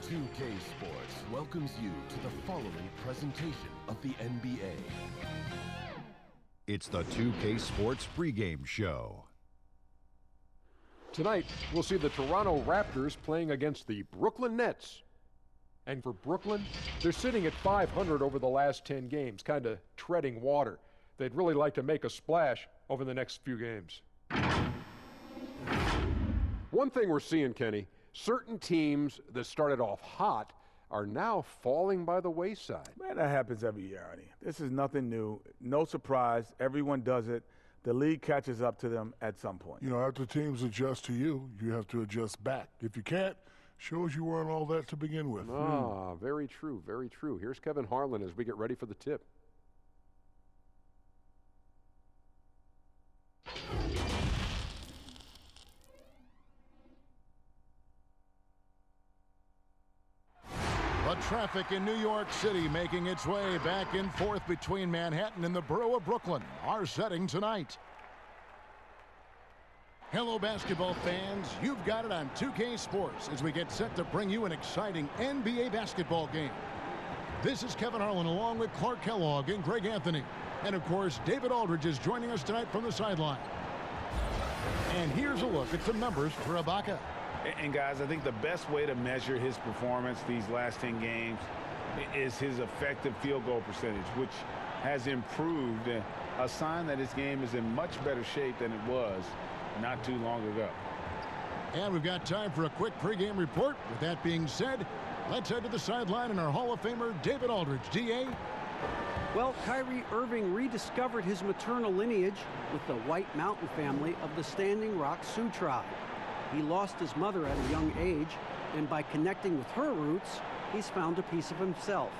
2K Sports welcomes you to the following presentation of the NBA. It's the 2K Sports pregame show. Tonight, we'll see the Toronto Raptors playing against the Brooklyn Nets. And for Brooklyn, they're sitting at 500 over the last 10 games, kind of treading water. They'd really like to make a splash over the next few games. One thing we're seeing, Kenny, certain teams that started off hot are now falling by the wayside. Man, that happens every year, Arnie. This is nothing new. No surprise. Everyone does it. The league catches up to them at some point. You know, after teams adjust to you, you have to adjust back. If you can't, shows you weren't all that to begin with. Ah, very true, very true. Here's Kevin Harlan as we get ready for the tip. The traffic in New York City making its way back and forth between Manhattan and the borough of Brooklyn. Our setting tonight. Hello, basketball fans. You've got it on 2K Sports as we get set to bring you an exciting NBA basketball game. This is Kevin Harlan along with Clark Kellogg and Greg Anthony. And, of course, David Aldridge is joining us tonight from the sideline. And here's a look at some numbers for Ibaka. And, guys, I think the best way to measure his performance these last 10 games is his effective field goal percentage, which has improved, a sign that his game is in much better shape than it was not too long ago. And we've got time for a quick pregame report. With that being said, let's head to the sideline and our Hall of Famer, David Aldridge. D.A.? Well, Kyrie Irving rediscovered his maternal lineage with the White Mountain family of the Standing Rock Sioux tribe. He lost his mother at a young age, and by connecting with her roots, he's found a piece of himself.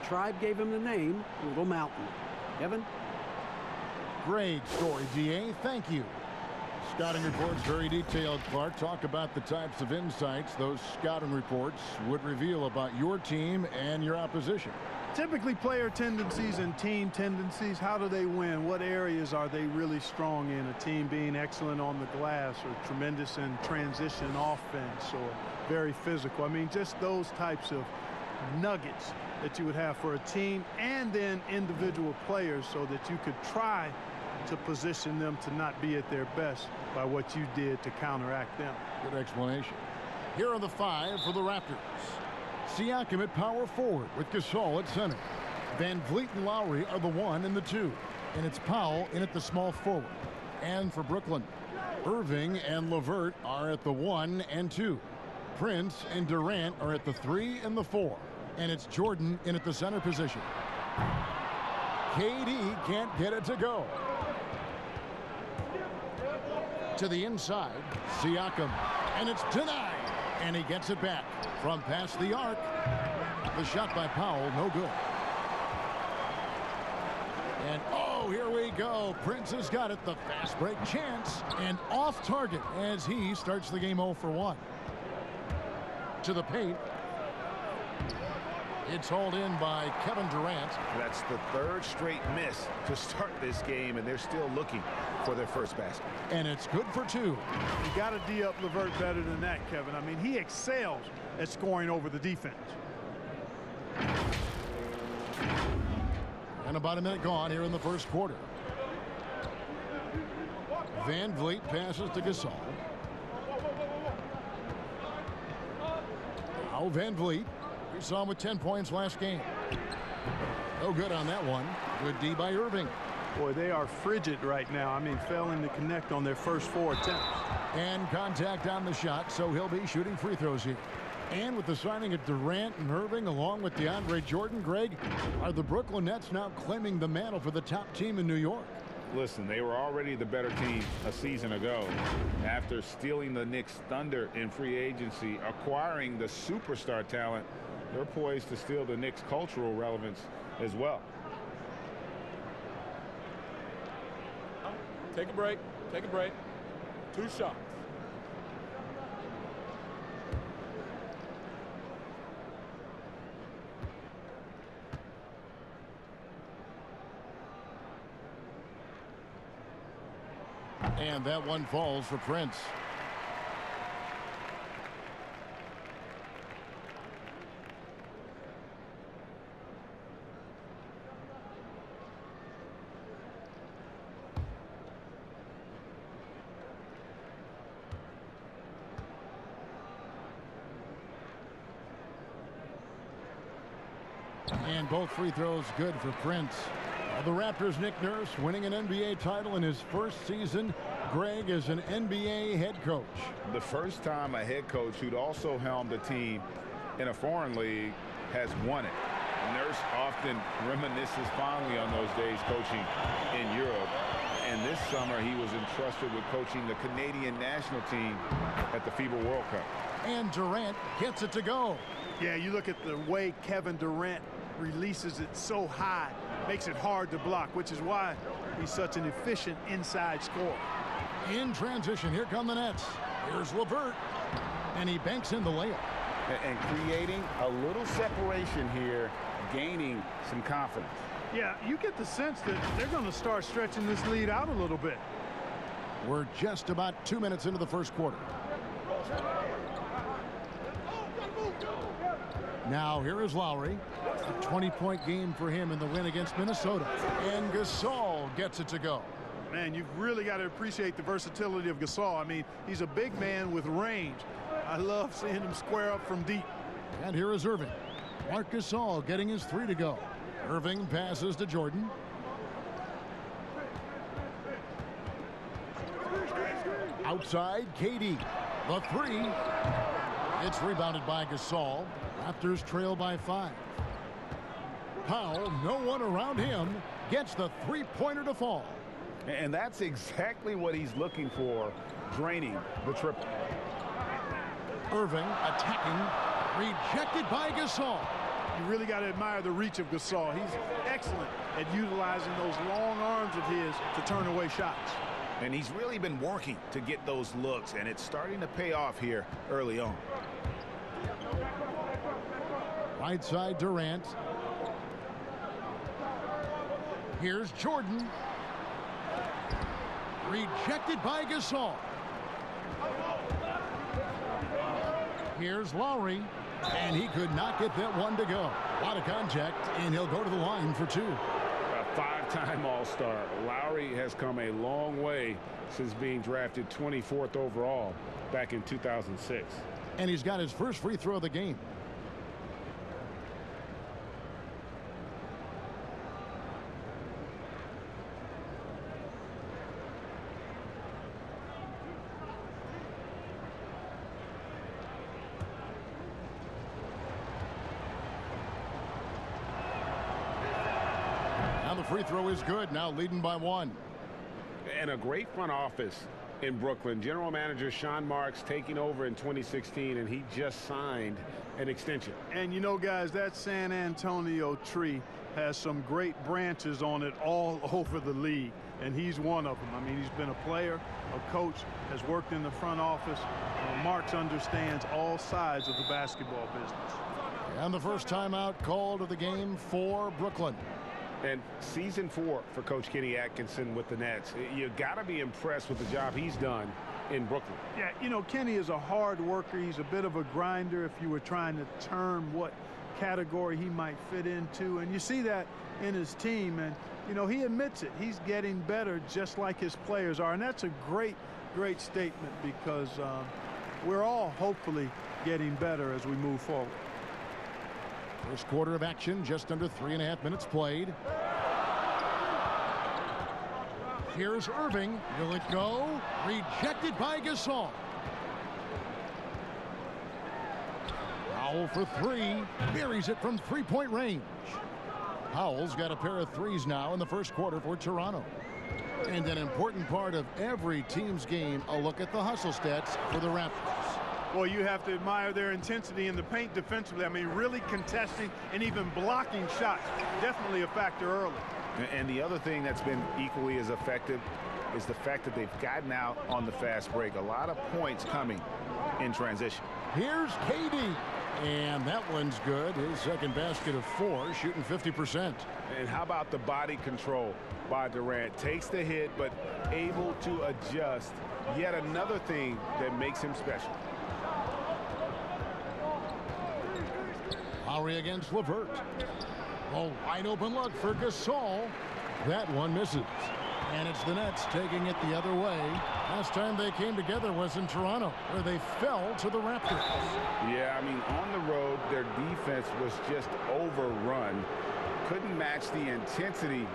The tribe gave him the name Little Mountain. Kevin? Great story, D.A. Thank you. Scouting reports very detailed, Clark. Talk about the types of insights those scouting reports would reveal about your team and your opposition. Typically player tendencies and team tendencies. How do they win? What areas are they really strong in? A team being excellent on the glass or tremendous in transition offense or very physical. I mean, just those types of nuggets that you would have for a team and then individual players so that you could try to position them to not be at their best by what you did to counteract them. Good explanation. Here are the five for the Raptors. Siakam at power forward with Gasol at center. Van Vliet and Lowry are the 1 and the 2. And it's Powell in at the small forward. And for Brooklyn, Irving and LeVert are at the 1 and 2. Prince and Durant are at the 3 and the 4. And it's Jordan in at the center position. KD can't get it to go. To the inside, Siakam. And it's denied. And he gets it back from past the arc. The shot by Powell, no good. And oh, here we go. Prince has got it. The fast break chance. And off target as he starts the game 0 for 1. To the paint. It's hauled in by Kevin Durant. That's the third straight miss to start this game, and they're still looking for their first basket. And it's good for 2. You got to D up LeVert better than that, Kevin. I mean, he excels at scoring over the defense. And about a minute gone here in the first quarter. Van Vliet passes to Gasol. Now Van Vliet. We saw him with 10 points last game. No good on that one. Good D by Irving. Boy, they are frigid right now. I mean, failing to connect on their first 4 attempts. And contact on the shot, so he'll be shooting free throws here. And with the signing of Durant and Irving along with DeAndre Jordan, Greg, are the Brooklyn Nets now claiming the mantle for the top team in New York? Listen, they were already the better team a season ago. After stealing the Knicks' thunder in free agency, acquiring the superstar talent, they're poised to steal the Knicks' cultural relevance as well. Take a break. Take a break. 2 shots. And that one falls for Prince. And both free throws good for Prince. The Raptors' Nick Nurse winning an NBA title in his first season. Greg is an NBA head coach. The first time a head coach who'd also helmed a team in a foreign league has won it. Nurse often reminisces fondly on those days coaching in Europe. And this summer he was entrusted with coaching the Canadian national team at the FIBA World Cup. And Durant gets it to go. Yeah, you look at the way Kevin Durant releases it so high, makes it hard to block, which is why he's such an efficient inside scorer. In transition, here come the Nets. Here's LeVert, and he banks in the layup. And creating a little separation here, gaining some confidence. Yeah, you get the sense that they're going to start stretching this lead out a little bit. We're just about 2 minutes into the first quarter. Now here is Lowry. A 20-point game for him in the win against Minnesota. And Gasol gets it to go. Man, you've really got to appreciate the versatility of Gasol. I mean, he's a big man with range. I love seeing him square up from deep. And here is Irving. Marc Gasol getting his three to go. Irving passes to Jordan. Outside, KD. The three. It's rebounded by Gasol. Raptors trail by 5. Powell, no one around him, gets the three-pointer to fall. And that's exactly what he's looking for, draining the triple. Irving attacking, rejected by Gasol. You really got to admire the reach of Gasol. He's excellent at utilizing those long arms of his to turn away shots. And he's really been working to get those looks, and it's starting to pay off here early on. Right side, Durant. Here's Jordan. Rejected by Gasol. Here's Lowry. And he could not get that one to go. A lot of contact, and he'll go to the line for 2. A 5-time All-Star. Lowry has come a long way since being drafted 24th overall back in 2006. And he's got his first free throw of the game. Now the free throw is good, now leading by 1. And a great front office in Brooklyn. General manager Sean Marks taking over in 2016, and he just signed an extension. And you know, guys, that San Antonio tree has some great branches on it all over the league, and he's one of them. I mean, he's been a player, a coach, has worked in the front office. Marks understands all sides of the basketball business. And the first timeout called of the game for Brooklyn. And season 4 for Coach Kenny Atkinson with the Nets. You got to be impressed with the job he's done in Brooklyn. Yeah, you know, Kenny is a hard worker. He's a bit of a grinder if you were trying to term what category he might fit into. And you see that in his team. And, you know, he admits it. He's getting better just like his players are. And that's a great, great statement because we're all hopefully getting better as we move forward. First quarter of action, just under 3.5 minutes played. Here's Irving. Will it go? Rejected by Gasol. Powell for 3. Buries it from three-point range. Powell's got a pair of threes now in the first quarter for Toronto. And an important part of every team's game, a look at the hustle stats for the Raptors. Well, you have to admire their intensity in the paint defensively. I mean, really contesting and even blocking shots. Definitely a factor early. And the other thing that's been equally as effective is the fact that they've gotten out on the fast break. A lot of points coming in transition. Here's KD. And that one's good. His second basket of 4, shooting 50%. And how about the body control by Durant? Takes the hit, but able to adjust. Yet another thing that makes him special. Lowry against LeVert. A wide open look for Gasol. That one misses. And it's the Nets taking it the other way. Last time they came together was in Toronto, where they fell to the Raptors. Yeah, I mean, on the road, their defense was just overrun. Couldn't match the intensity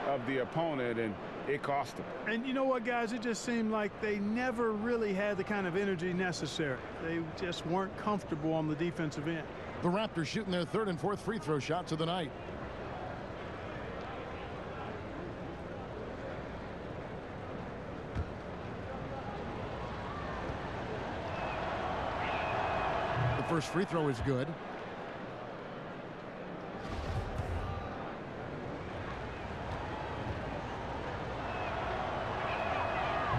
of the opponent, and it cost them. And you know what, guys? It just seemed like they never really had the kind of energy necessary. They just weren't comfortable on the defensive end. The Raptors shooting their third and fourth free throw shots of the night. The first free throw is good.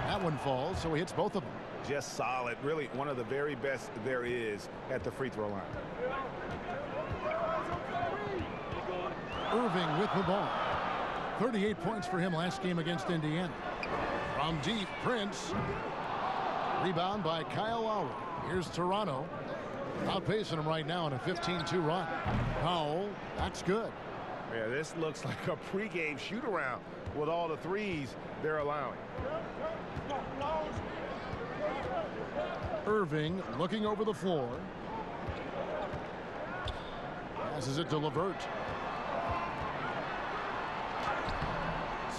That one falls, so he hits both of them. Just solid. Really one of the very best there is at the free throw line. Irving with the ball. 38 points for him last game against Indiana. From deep, Prince. Rebound by Kyle Lowry. Here's Toronto. Outpacing him right now in a 15-2 run. Powell, that's good. Yeah, this looks like a pregame shoot-around with all the threes they're allowing. Irving looking over the floor. Passes it to LeVert.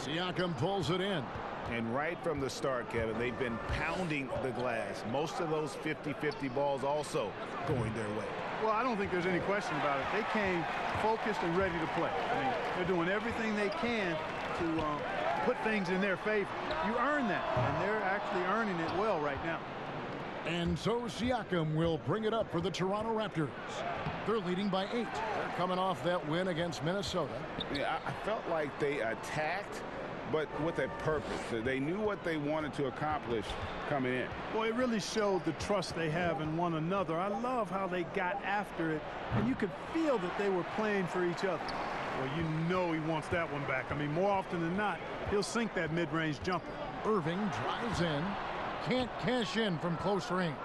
Siakam pulls it in. And right from the start, Kevin, they've been pounding the glass. Most of those 50-50 balls also going their way. Well, I don't think there's any question about it. They came focused and ready to play. I mean, they're doing everything they can to put things in their favor. You earn that, and they're actually earning it well right now. And so Siakam will bring it up for the Toronto Raptors. They're leading by 8. They're coming off that win against Minnesota. Yeah, I felt like they attacked, but with a purpose. They knew what they wanted to accomplish coming in. Boy, it really showed the trust they have in one another. I love how they got after it, and you could feel that they were playing for each other. Well, you know he wants that one back. I mean, more often than not, he'll sink that mid-range jumper. Irving drives in. Can't cash in from close range.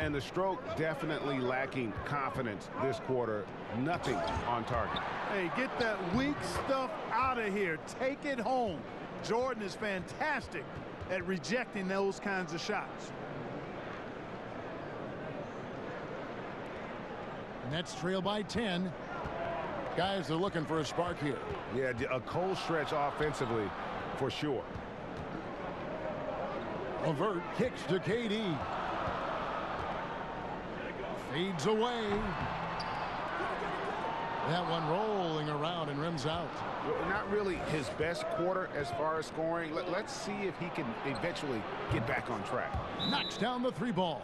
And the stroke definitely lacking confidence this quarter. Nothing on target. Hey, get that weak stuff out of here. Take it home. Jordan is fantastic at rejecting those kinds of shots. Nets trail by 10. Guys are looking for a spark here. Yeah, a cold stretch offensively for sure. LeVert kicks to KD. Fades away. That one rolling around and rims out. Not really his best quarter as far as scoring. Let's see if he can eventually get back on track. Knocks down the 3 ball.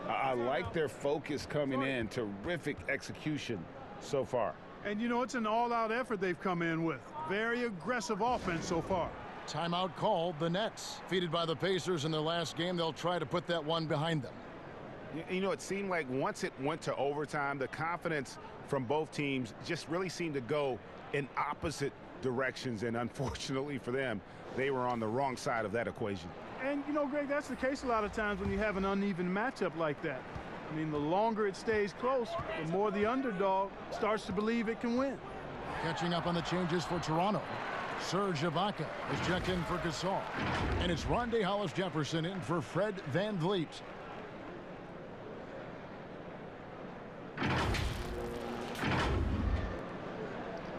I like their focus coming in. Terrific execution so far. And, you know, it's an all-out effort they've come in with. Very aggressive offense so far. Timeout called. The Nets, defeated by the Pacers in their last game, they'll try to put that one behind them. You know, it seemed like once it went to overtime, the confidence from both teams just really seemed to go in opposite directions. And unfortunately for them, they were on the wrong side of that equation. And, you know, Greg, that's the case a lot of times when you have an uneven matchup like that. I mean, the longer it stays close, the more the underdog starts to believe it can win. Catching up on the changes for Toronto. Serge Ibaka is checked in for Gasol. And it's Rondae Hollis-Jefferson in for Fred VanVleet.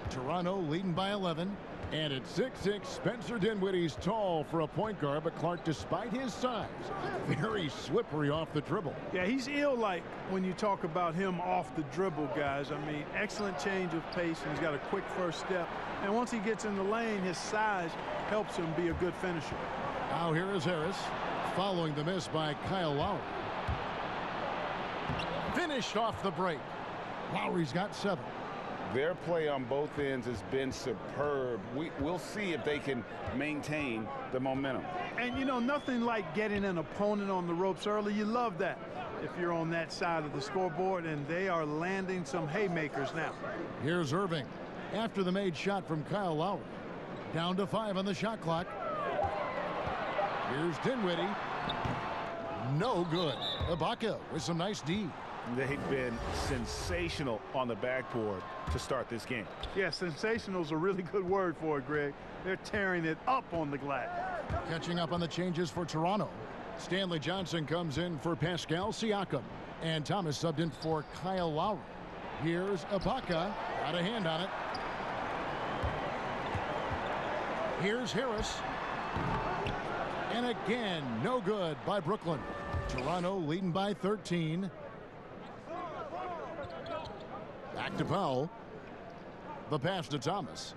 Toronto leading by 11. And at 6'6", Spencer Dinwiddie's tall for a point guard, but Clark, despite his size, very slippery off the dribble. Yeah, he's ill-like when you talk about him off the dribble, guys. I mean, excellent change of pace, and he's got a quick first step. And once he gets in the lane, his size helps him be a good finisher. Now here is Harris, following the miss by Kyle Lowry. Finished off the break. Lowry's got 7. Their play on both ends has been superb. We'll see if they can maintain the momentum. And, you know, nothing like getting an opponent on the ropes early. You love that if you're on that side of the scoreboard, and they are landing some haymakers now. Here's Irving after the made shot from Kyle Lowry. Down to 5 on the shot clock. Here's Dinwiddie. No good. Ibaka with some nice D. They've been sensational on the backboard to start this game. Yeah, sensational is a really good word for it, Greg. They're tearing it up on the glass. Catching up on the changes for Toronto. Stanley Johnson comes in for Pascal Siakam. And Thomas subbed in for Kyle Lowry. Here's Ibaka. Got a hand on it. Here's Harris. And again, no good by Brooklyn. Toronto leading by 13. Back to Powell. The pass to Thomas.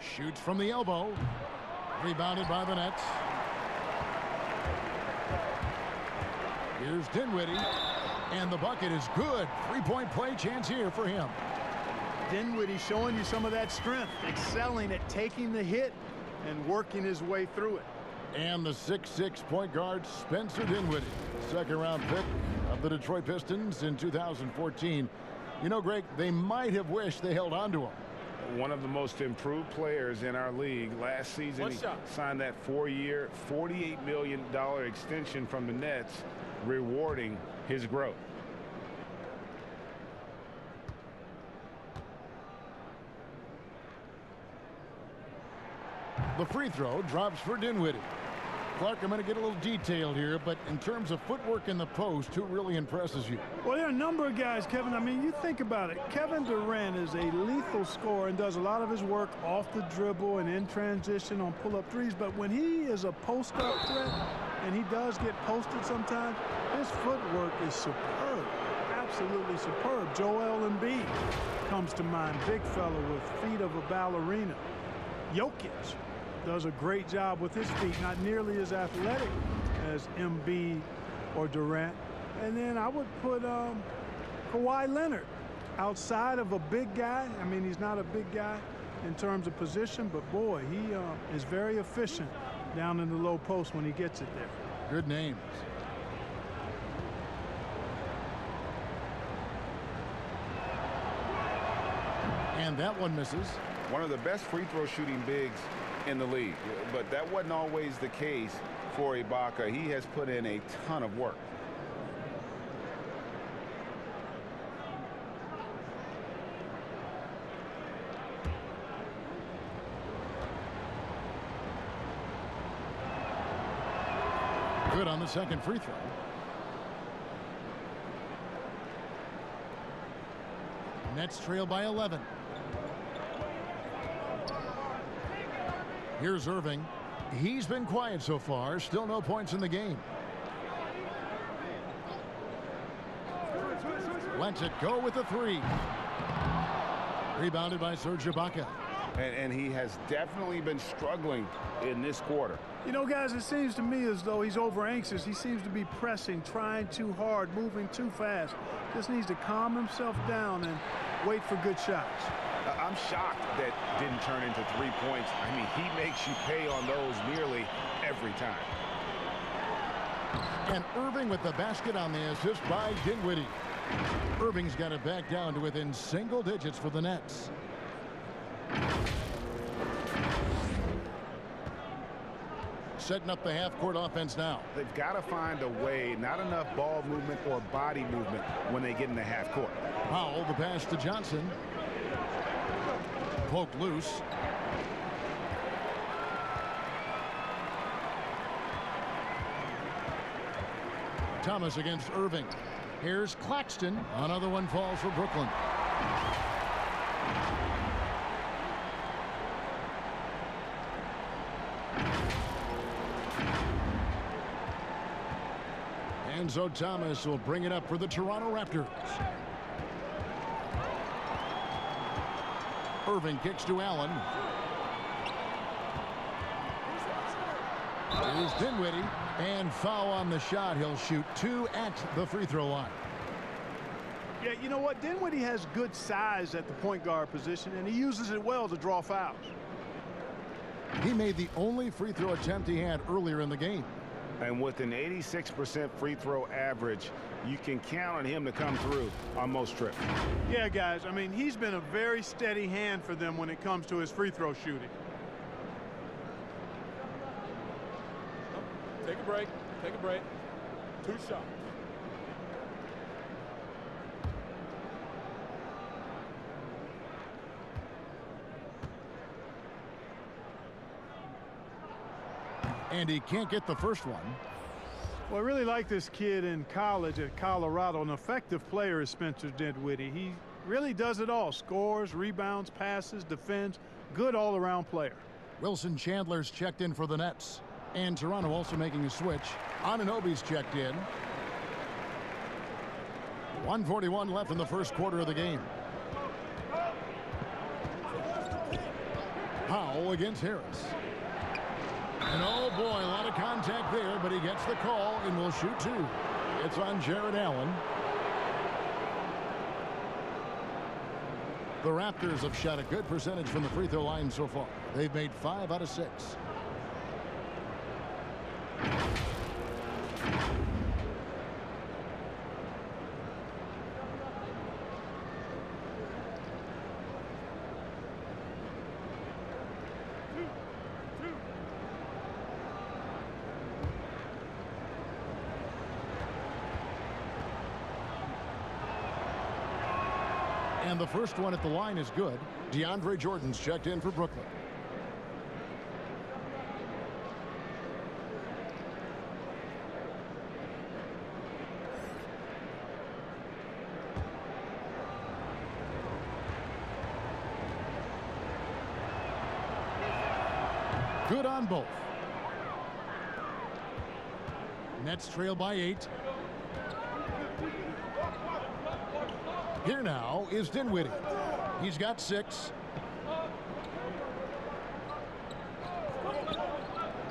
Shoots from the elbow. Rebounded by the Nets. Here's Dinwiddie. And the bucket is good. Three-point play chance here for him. Dinwiddie showing you some of that strength, excelling at taking the hit and working his way through it. And the 6'6" point guard, Spencer Dinwiddie, second-round pick of the Detroit Pistons in 2014. You know, Greg, they might have wished they held on to him. One of the most improved players in our league. Last season, he signed that 4-year, $48 million extension from the Nets, rewarding his growth. The free throw drops for Dinwiddie. Clark, I'm going to get a little detailed here, but in terms of footwork in the post, who really impresses you? Well, there are a number of guys, Kevin. I mean, you think about it. Kevin Durant is a lethal scorer and does a lot of his work off the dribble and in transition on pull-up threes. But when he is a post-up threat, and he does get posted sometimes, his footwork is superb, absolutely superb. Joel Embiid comes to mind, big fella with feet of a ballerina. Jokic does a great job with his feet, not nearly as athletic as Embiid or Durant. And then I would put Kawhi Leonard outside of a big guy. I mean, he's not a big guy in terms of position, but boy, he is very efficient down in the low post when he gets it there. Good names. And that one misses. One of the best free throw shooting bigs in the league, but that wasn't always the case for Ibaka. He has put in a ton of work. Good on the second free throw. Nets trail by 11. Here's Irving. He's been quiet so far. Still no points in the game. Lets it go with the three. Rebounded by Serge Ibaka. And he has definitely been struggling in this quarter. You know, guys, it seems to me as though he's over anxious. He seems to be pressing, trying too hard, moving too fast. Just needs to calm himself down and wait for good shots. I'm shocked that didn't turn into 3 points. I mean, he makes you pay on those nearly every time. And Irving with the basket on the assist by Dinwiddie. Irving's got it back down to within single digits for the Nets. Setting up the half-court offense now. They've got to find a way, not enough ball movement or body movement when they get in the half-court. Powell, the pass to Johnson. Poked loose. Thomas against Irving. Here's Claxton. Another one falls for Brooklyn. Enzo Thomas will bring it up for the Toronto Raptors. Irving kicks to Allen. Here's Dinwiddie. And foul on the shot. He'll shoot 2 at the free throw line. Yeah, you know what? Dinwiddie has good size at the point guard position, and he uses it well to draw fouls. He made the only free throw attempt he had earlier in the game. And with an 86% free throw average, you can count on him to come through on most trips. Yeah, guys, I mean, he's been a very steady hand for them when it comes to his free throw shooting. Take a break. Take a break. 2 shots. And he can't get the first one. Well, I really like this kid in college at Colorado. An effective player is Spencer Dinwiddie. He really does it all. Scores, rebounds, passes, defends. Good all-around player. Wilson Chandler's checked in for the Nets. And Toronto also making a switch. Anunoby's checked in. 1:41 left in the first quarter of the game. Powell against Harris. And oh boy, a lot of contact there, but he gets the call and will shoot 2. It's on Jared Allen. The Raptors have shot a good percentage from the free throw line so far. They've made 5 out of 6. And the first one at the line is good. DeAndre Jordan's checked in for Brooklyn. Good on both. Nets trail by 8. Here now is Dinwiddie. He's got 6.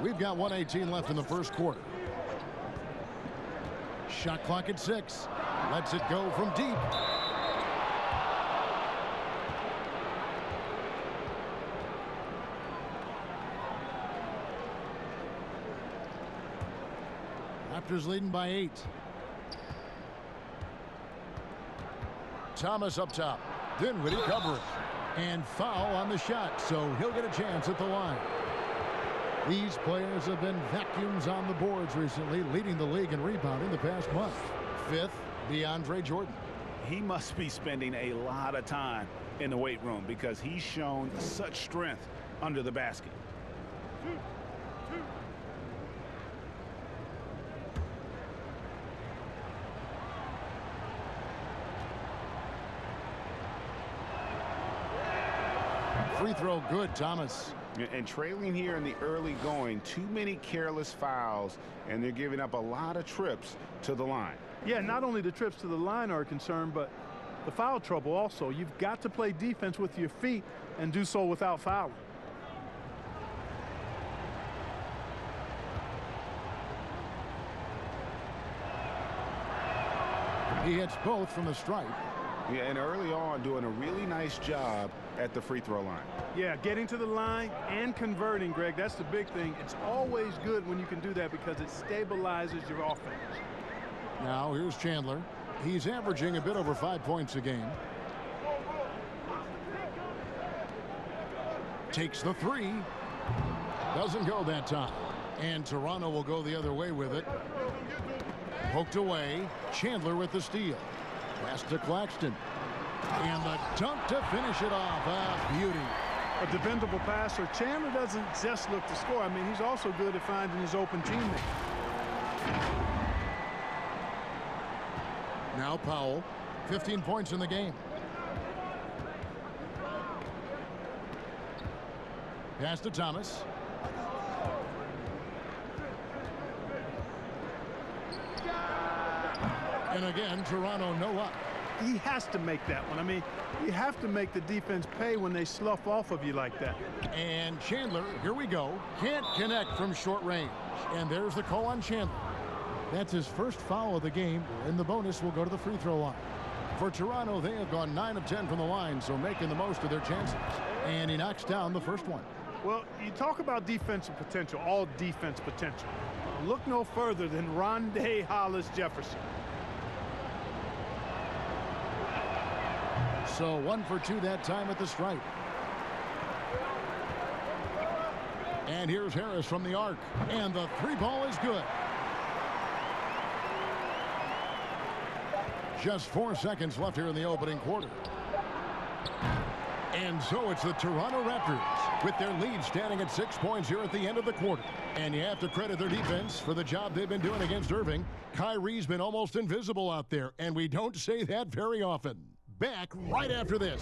We've got 1:18 left in the first quarter. Shot clock at 6. Lets it go from deep. Raptors leading by 8. Thomas up top. Dinwiddie covering. And foul on the shot, so he'll get a chance at the line. These players have been vacuums on the boards recently, leading the league in rebounding the past month. 5th, DeAndre Jordan. He must be spending a lot of time in the weight room because he's shown such strength under the basket. Free throw good, Thomas. And trailing here in the early going, too many careless fouls, and they're giving up a lot of trips to the line. Yeah, not only the trips to the line are a concern, but the foul trouble also. You've got to play defense with your feet and do so without fouling. He hits both from the stripe. Yeah, and early on doing a really nice job at the free throw line. Yeah, getting to the line and converting, Greg. That's the big thing. It's always good when you can do that because it stabilizes your offense. Now here's Chandler. He's averaging a bit over 5 points a game. Takes the 3. Doesn't go that time. And Toronto will go the other way with it. Poked away. Chandler with the steal. Pass to Claxton. And the dunk to finish it off. Ah, beauty. A dependable passer. Chandler doesn't just look to score. I mean, he's also good at finding his open teammate. Now Powell. 15 points in the game. Pass to Thomas. And again, Toronto no up. He has to make that one. I mean, you have to make the defense pay when they slough off of you like that. And Chandler, here we go, can't connect from short range. And there's the call on Chandler. That's his first foul of the game, and the bonus will go to the free throw line. For Toronto, they have gone 9 of 10 from the line, so making the most of their chances. And he knocks down the first one. Well, you talk about defensive potential, all defense potential. Look no further than Rondé Hollis-Jefferson. So 1 for 2 that time at the stripe. And here's Harris from the arc. And the three ball is good. Just 4 seconds left here in the opening quarter. And so it's the Toronto Raptors with their lead standing at 6 points here at the end of the quarter. And you have to credit their defense for the job they've been doing against Irving. Kyrie's been almost invisible out there, and we don't say that very often. Back right after this.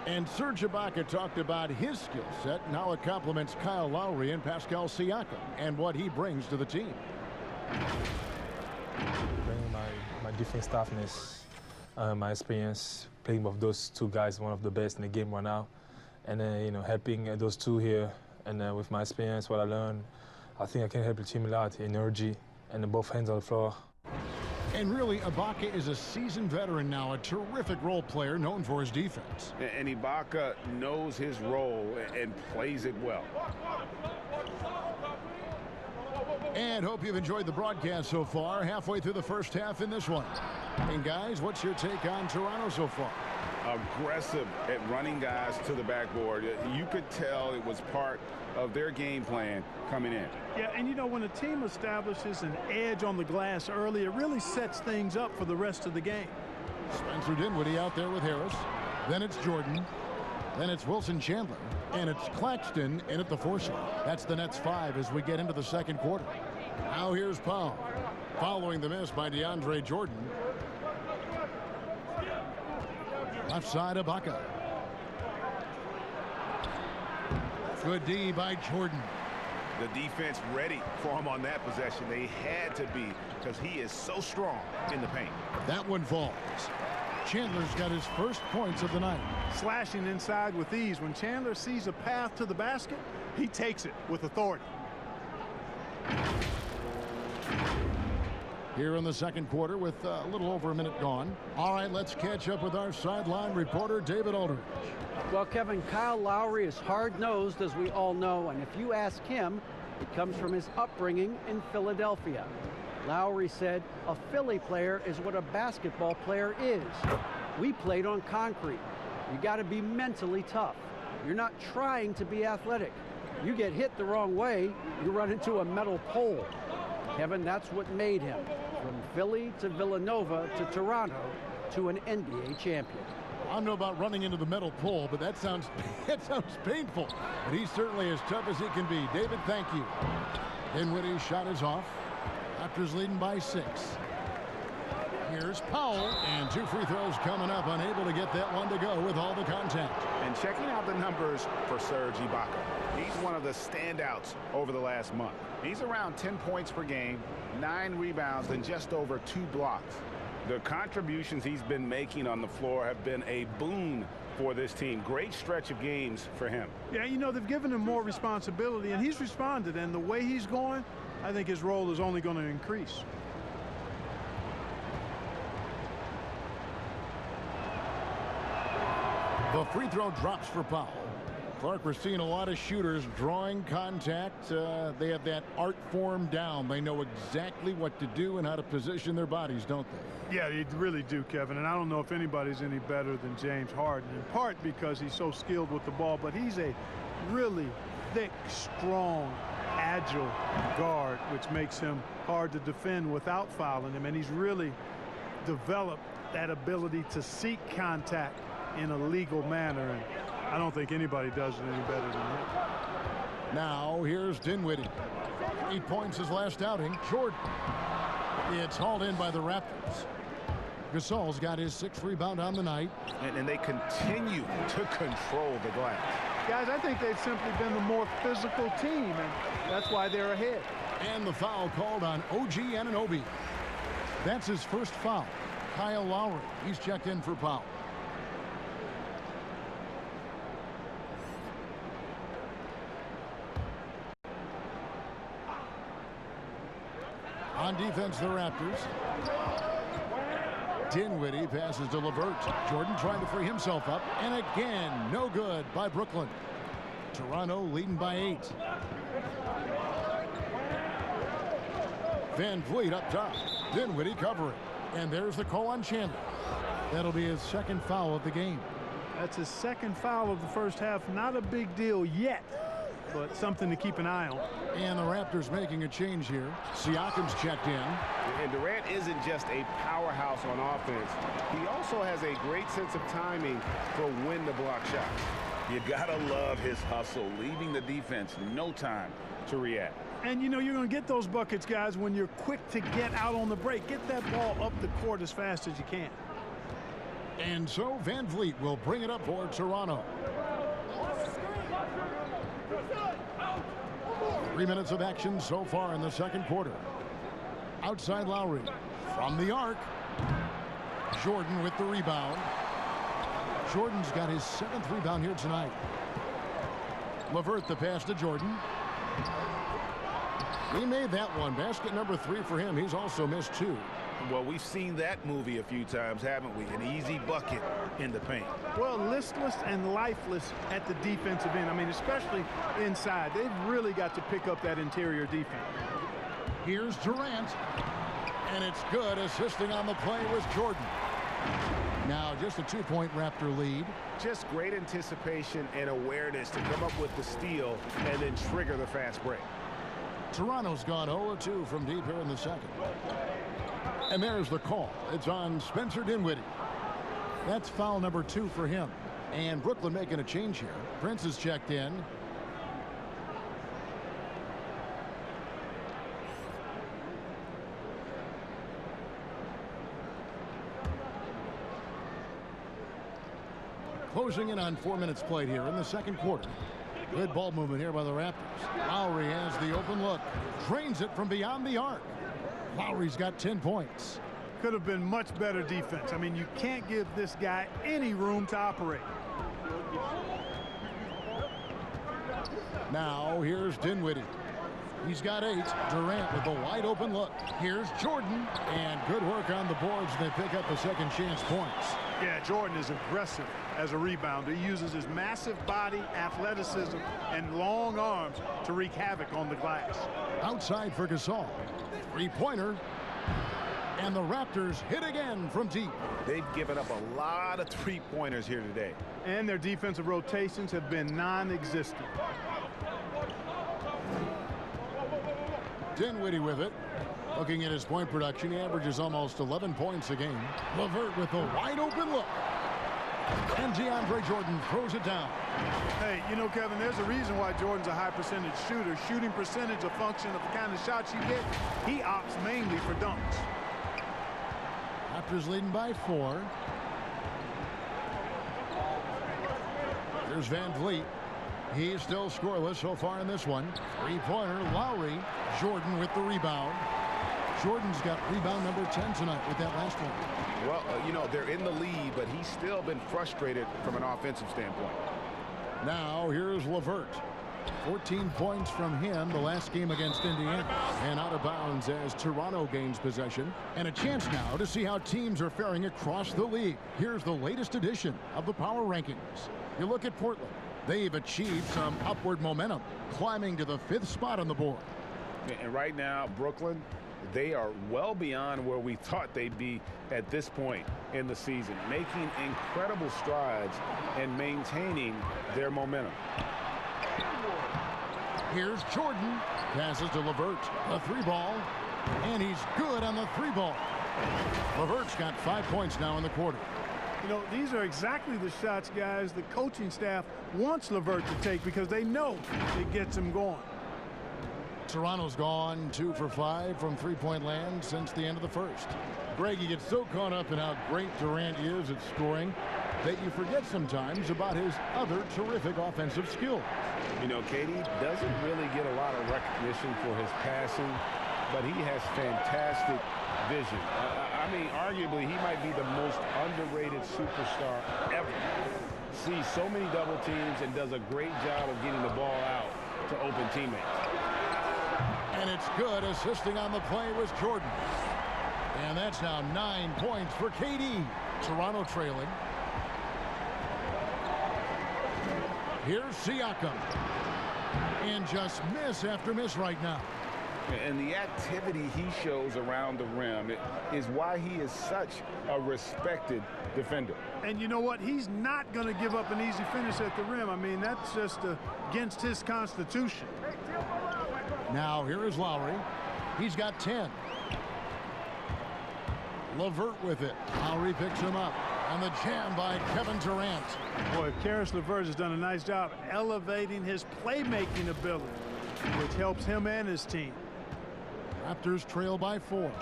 And Serge Ibaka talked about his skill set. Now it complements Kyle Lowry and Pascal Siakam and what he brings to the team. Bringing my defense toughness, my experience playing with those two guys, one of the best in the game right now, and then helping those two here, and with my experience, what I learned, I think I can help the team a lot, energy, and both hands on the floor. And really, Ibaka is a seasoned veteran now, a terrific role player known for his defense. And Ibaka knows his role and plays it well. And hope you've enjoyed the broadcast so far, halfway through the first half in this one. And guys, what's your take on Toronto so far? Aggressive at running guys to the backboard. You could tell it was part of their game plan coming in. Yeah, and when a team establishes an edge on the glass early, it really sets things up for the rest of the game. Spencer Dinwiddie out there with Harris. Then it's Jordan. Then it's Wilson Chandler. And it's Claxton in at the force. That's the Nets 5 as we get into the second quarter. Now here's Powell. Following the miss by DeAndre Jordan. Left side, Ibaka. Good D by Jordan. The defense ready for him on that possession. They had to be, because he is so strong in the paint. That one falls. Chandler's got his first points of the night. Slashing inside with ease. When Chandler sees a path to the basket, he takes it with authority. Here in the second quarter with a little over a minute gone. All right, let's catch up with our sideline reporter, David Aldridge. Well, Kevin, Kyle Lowry is hard-nosed, as we all know, and if you ask him, it comes from his upbringing in Philadelphia. Lowry said, a Philly player is what a basketball player is. We played on concrete. You got to be mentally tough. You're not trying to be athletic. You get hit the wrong way, you run into a metal pole. Kevin, that's what made him, from Philly to Villanova to Toronto to an NBA champion. I don't know about running into the metal pole, but that sounds painful. But he's certainly as tough as he can be. David, thank you. Dinwiddie's shot is off. Raptors leading by 6. Here's Powell, and 2 free throws coming up, unable to get that one to go with all the contact. And checking out the numbers for Serge Ibaka. He's one of the standouts over the last month. He's around 10 points per game, 9 rebounds, and just over 2 blocks. The contributions he's been making on the floor have been a boon for this team. Great stretch of games for him. Yeah, they've given him more responsibility, and he's responded. And the way he's going, I think his role is only going to increase. The free throw drops for Powell. Clark, we're seeing a lot of shooters drawing contact. They have that art form down. They know exactly what to do and how to position their bodies, don't they? Yeah, they really do, Kevin. And I don't know if anybody's any better than James Harden, in part because he's so skilled with the ball, but he's a really thick, strong, agile guard, which makes him hard to defend without fouling him. And he's really developed that ability to seek contact in a legal manner. And I don't think anybody does it any better than him. Now here's Dinwiddie. 8 points his last outing. Jordan. It's hauled in by the Raptors. Gasol's got his 6th rebound on the night. And they continue to control the glass. Guys, I think they've simply been the more physical team, and that's why they're ahead. And the foul called on OG Anunoby. That's his first foul. Kyle Lowry, he's checked in for Powell. On defense, the Raptors. Dinwiddie passes to LeVert. Jordan trying to free himself up. And again, no good by Brooklyn. Toronto leading by 8. Van Vliet up top. Dinwiddie covering. And there's the call on Chandler. That'll be his second foul of the game. That's his second foul of the first half. Not a big deal yet, but something to keep an eye on. And the Raptors making a change here. Siakam's checked in. And Durant isn't just a powerhouse on offense. He also has a great sense of timing for when to block shots. You gotta love his hustle, leaving the defense no time to react. And you know you're going to get those buckets, guys, when you're quick to get out on the break. Get that ball up the court as fast as you can. And so Van Vliet will bring it up for Toronto. 3 minutes of action so far in the second quarter. Outside Lowry. From the arc. Jordan with the rebound. Jordan's got his 7th rebound here tonight. LeVert the pass to Jordan. He made that one. Basket number 3 for him. He's also missed 2. Well, we've seen that movie a few times, haven't we? An easy bucket in the paint. Well, listless and lifeless at the defensive end. I mean, especially inside. They've really got to pick up that interior defense. Here's Durant. And it's good. Assisting on the play was Jordan. Now just a 2-point Raptor lead. Just great anticipation and awareness to come up with the steal and then trigger the fast break. Toronto's gone 0-2 from deep here in the second. And there's the call. It's on Spencer Dinwiddie. That's foul number 2 for him. And Brooklyn making a change here. Prince is checked in. Closing in on 4 minutes played here in the second quarter. Good ball movement here by the Raptors. Lowry has the open look. Drains it from beyond the arc. Lowry's got 10 points. Could have been much better defense. I mean, you can't give this guy any room to operate. Now here's Dinwiddie. He's got 8. Durant with a wide open look. Here's Jordan. And good work on the boards. They pick up the second chance points. Yeah, Jordan is aggressive as a rebounder. He uses his massive body, athleticism, and long arms to wreak havoc on the glass. Outside for Gasol. 3-pointer. And the Raptors hit again from deep. They've given up a lot of 3-pointers here today. And their defensive rotations have been non-existent. Dinwiddie with it. Looking at his point production, he averages almost 11 points a game. LeVert with a wide open look. And DeAndre Jordan throws it down. Hey, you know, Kevin, there's a reason why Jordan's a high percentage shooter. Shooting percentage a function of the kind of shots you get. He opts mainly for dunks. Raptors leading by 4. Here's Van Vliet. He's still scoreless so far in this one. 3-pointer, Lowry. Jordan with the rebound. Jordan's got rebound number 10 tonight with that last one. Well, you know, they're in the lead, but he's still been frustrated from an offensive standpoint. Now here's LeVert. 14 points from him the last game against Indiana. And out of bounds as Toronto gains possession. And a chance now to see how teams are faring across the league. Here's the latest edition of the Power Rankings. You look at Portland. They've achieved some upward momentum, climbing to the 5th spot on the board. And right now, Brooklyn, they are well beyond where we thought they'd be at this point in the season, making incredible strides and maintaining their momentum. Here's Jordan. Passes to LeVert. A 3-ball. And he's good on the 3-ball. LeVert's got 5 points now in the quarter. You know, these are exactly the shots, guys, the coaching staff wants LeVert to take because they know it gets him going. Toronto's gone 2 for 5 from 3-point land since the end of the first. Greg, you get so caught up in how great Durant is at scoring that you forget sometimes about his other terrific offensive skills. You know, KD doesn't really get a lot of recognition for his passing, but he has fantastic vision. I mean, arguably, he might be the most underrated superstar ever. Sees so many double teams and does a great job of getting the ball out to open teammates. And it's good. Assisting on the play was Jordan. And that's now 9 points for KD. Toronto trailing. Here's Siakam. And just miss after miss right now. And the activity he shows around the rim is why he is such a respected defender. And you know what? He's not going to give up an easy finish at the rim. I mean, that's just against his constitution. Now here is Lowry. He's got 10. LeVert with it. Lowry picks him up. And the jam by Kevin Durant. Boy, Karis LeVert has done a nice job elevating his playmaking ability, which helps him and his team. Raptors trail by 4.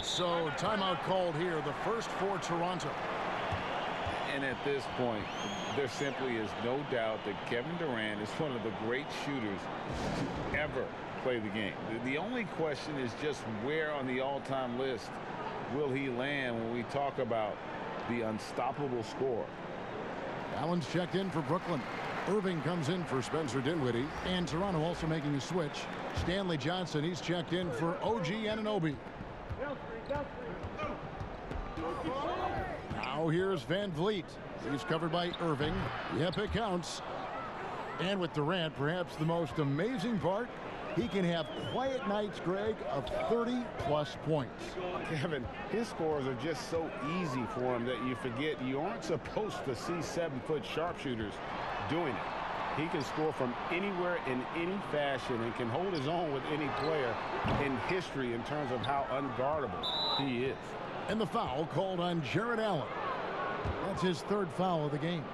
So timeout called here, the first for Toronto. And at this point, there simply is no doubt that Kevin Durant is one of the great shooters to ever play the game. The only question is just where on the all-time list will he land when we talk about the unstoppable scorer. Allen's checked in for Brooklyn. Irving comes in for Spencer Dinwiddie. And Toronto also making a switch. Stanley Johnson, he's checked in for OG Anunoby. Now here's Van Vliet. He's covered by Irving. Yep, it counts. And with Durant, perhaps the most amazing part, he can have quiet nights, Greg, of 30-plus points. Kevin, his scores are just so easy for him that you forget you aren't supposed to see 7-foot sharpshooters doing it. He can score from anywhere in any fashion and can hold his own with any player in history in terms of how unguardable he is. And the foul called on Jared Allen. That's his 3rd foul of the game.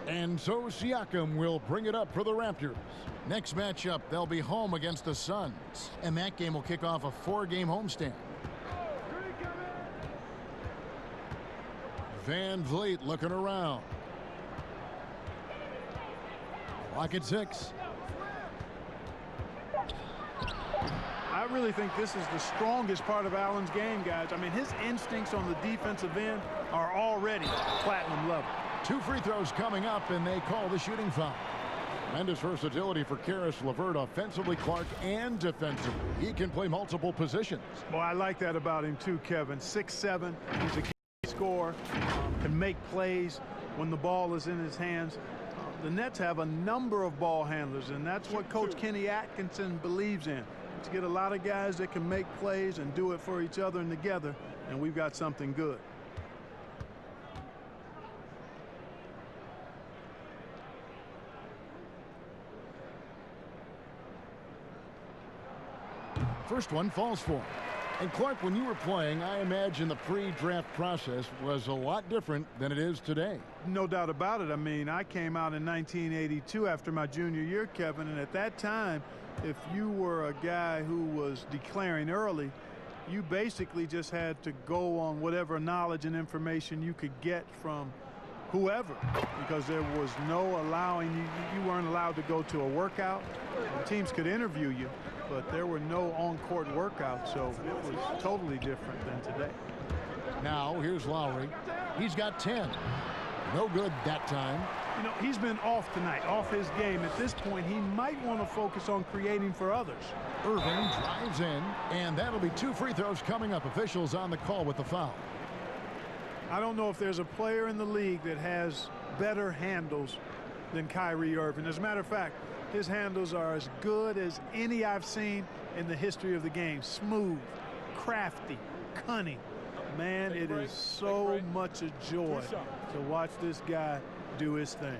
And so Siakam will bring it up for the Raptors. Next matchup, they'll be home against the Suns. And that game will kick off a 4-game homestand. Van Vliet looking around. Clock at 6. I really think this is the strongest part of Allen's game, guys. I mean, his instincts on the defensive end are already platinum level. 2 free throws coming up, and they call the shooting foul. Tremendous versatility for Karis LeVert, offensively, Clark, and defensively. He can play multiple positions. Well, I like that about him too, Kevin. 6'7", he's a key scorer, can make plays when the ball is in his hands. The Nets have a number of ball handlers, and that's what Coach Kenny Atkinson believes in. To get a lot of guys that can make plays and do it for each other and together, and we've got something good. First one falls for him. And Clark, when you were playing, I imagine the pre-draft process was a lot different than it is today. No doubt about it. I mean, I came out in 1982 after my junior year, Kevin, and at that time, if you were a guy who was declaring early, you basically just had to go on whatever knowledge and information you could get from whoever, because there was no allowing you weren't allowed to go to a workout. Teams could interview you, but there were no on-court workouts, so it was totally different than today. Now here's Lowry. He's got 10. No good that time. You know, he's been off tonight, off his game. At this point, he might want to focus on creating for others. Irving drives in, and that'll be 2 free throws coming up. Officials on the call with the foul. I don't know if there's a player in the league that has better handles than Kyrie Irving. As a matter of fact, his handles are as good as any I've seen in the history of the game. Smooth, crafty, cunning. Man, it is so much a joy to watch this guy do his thing.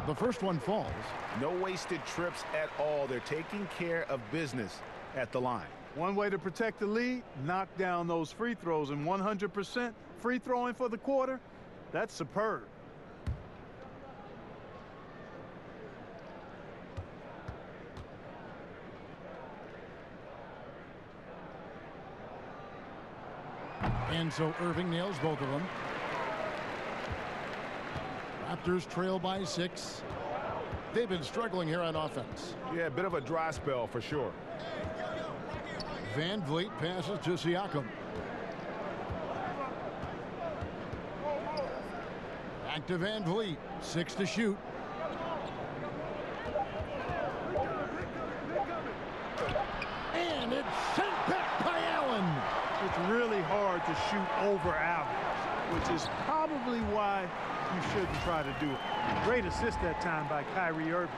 The first one falls. No wasted trips at all. They're taking care of business at the line. One way to protect the lead, knock down those free throws, and 100% free throwing for the quarter, that's superb. And so Irving nails both of them. Raptors trail by 6. They've been struggling here on offense. Yeah, a bit of a dry spell for sure. Van Vliet passes to Siakam. Back to Van Vliet. 6 to shoot. hard to shoot over average, which is probably why you shouldn't try to do it. Great assist that time by Kyrie Irving.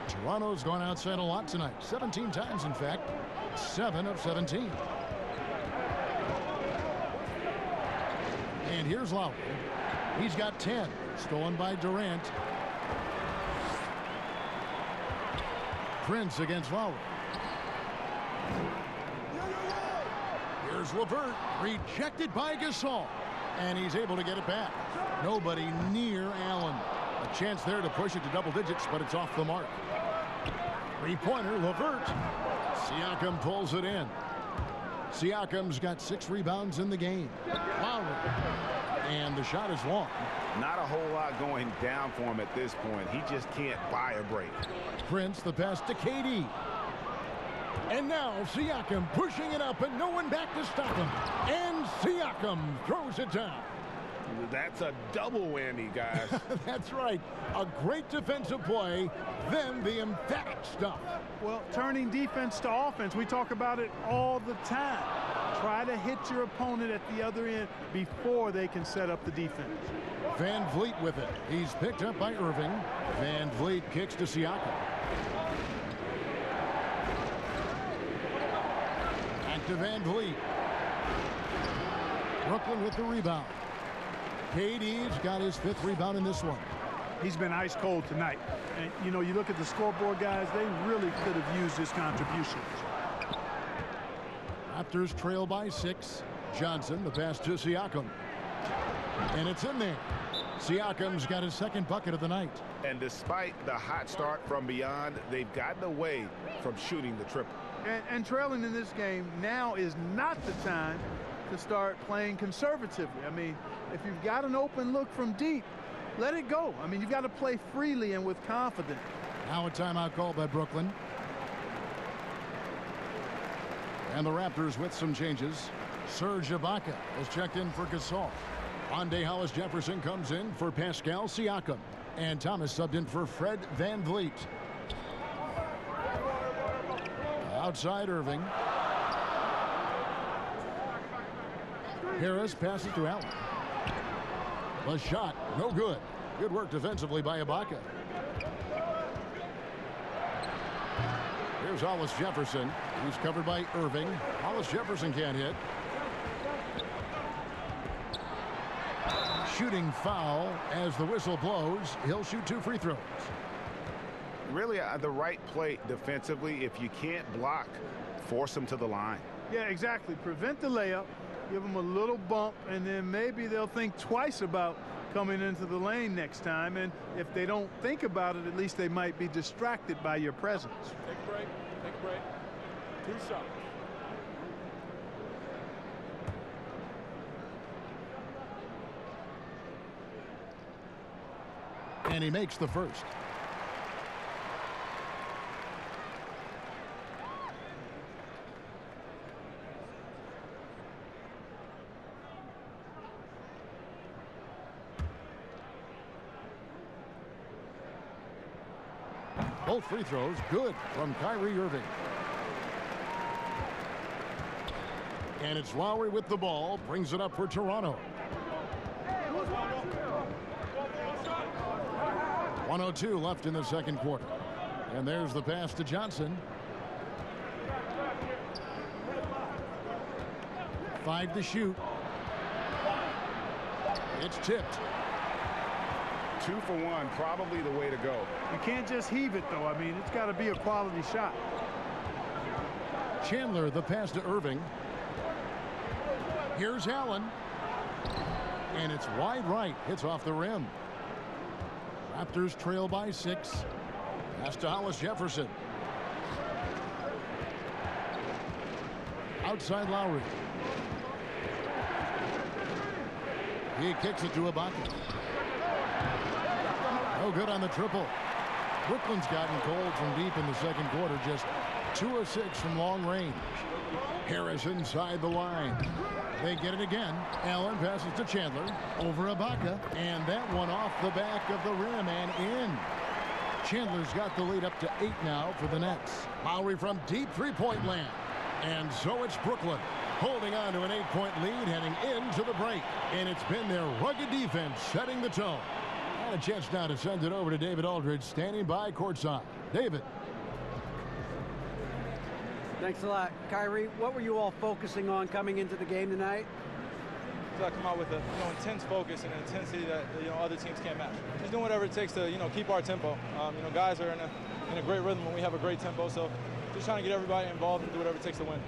Toronto's gone outside a lot tonight. 17 times, in fact. 7 of 17. And here's Lowry. He's got 10. Stolen by Durant. Prince against Lowry. Here's LeVert. Rejected by Gasol. And he's able to get it back. Nobody near Allen. A chance there to push it to double digits, but it's off the mark. Three-pointer, LeVert. Siakam pulls it in. Siakam's got 6 rebounds in the game. Lowry. And the shot is long. Not a whole lot going down for him at this point. He just can't buy a break. Prince, the pass to KD. And now Siakam pushing it up and no one back to stop him. And Siakam throws it down. That's a double whammy, guys. That's right. A great defensive play, then the emphatic stuff. Well, turning defense to offense, we talk about it all the time. Try to hit your opponent at the other end before they can set up the defense. Van Vliet with it. He's picked up by Irving. Van Vliet kicks to Siakam. Back to Van Vliet. Brooklyn with the rebound. KD's got his 5th rebound in this one. He's been ice cold tonight. And, you know, you look at the scoreboard, guys, they really could have used his contributions. Raptors trail by 6. Johnson, the pass to Siakam. And it's in there. Siakam's got his 2nd bucket of the night. And despite the hot start from beyond, they've gotten away from shooting the triple. And trailing in this game, now is not the time to start playing conservatively. I mean, if you've got an open look from deep, let it go. I mean, you've got to play freely and with confidence. Now a timeout called by Brooklyn. And the Raptors with some changes. Serge Ibaka is checked in for Gasol. Rondae Hollis-Jefferson comes in for Pascal Siakam. And Thomas subbed in for Fred Van Vliet. Outside Irving. Harris passes to Allen. The shot, no good. Good work defensively by Ibaka. Here's Hollis-Jefferson. He's covered by Irving. Hollis-Jefferson can't hit. Shooting foul as the whistle blows. He'll shoot 2 free throws. Really the right play defensively. If you can't block, force them to the line. Yeah, exactly. Prevent the layup. Give them a little bump, and then maybe they'll think twice about coming into the lane next time. And if they don't think about it, at least they might be distracted by your presence. Take a break. Take a break. 2 shots. And he makes the first. Both free throws good from Kyrie Irving. And it's Lowry with the ball, brings it up for Toronto. 1:02 left in the 2nd quarter. And there's the pass to Johnson. 5 to shoot. It's tipped. 2 for 1, probably the way to go. You can't just heave it, though. I mean, it's got to be a quality shot. Chandler, the pass to Irving. Here's Allen. And it's wide right. Hits off the rim. Raptors trail by 6. Pass to Hollis-Jefferson. Outside Lowry. He kicks it to Ibaka. No good on the triple. Brooklyn's gotten cold from deep in the 2nd quarter. Just 2 of 6 from long range. Harris inside the line. They get it again. Allen passes to Chandler. Over Ibaka. And that one off the back of the rim and in. Chandler's got the lead up to 8 now for the Nets. Lowry from deep three-point land. And so it's Brooklyn holding on to an 8-point lead heading into the break. And it's been their rugged defense setting the tone. And a chance now to send it over to David Aldridge standing by courtside. David. Thanks a lot. Kyrie, what were you all focusing on coming into the game tonight? So I come out with a intense focus and an intensity that other teams can't match. Just doing whatever it takes to keep our tempo. Guys are in a great rhythm when we have a great tempo. So just trying to get everybody involved and do whatever it takes to win.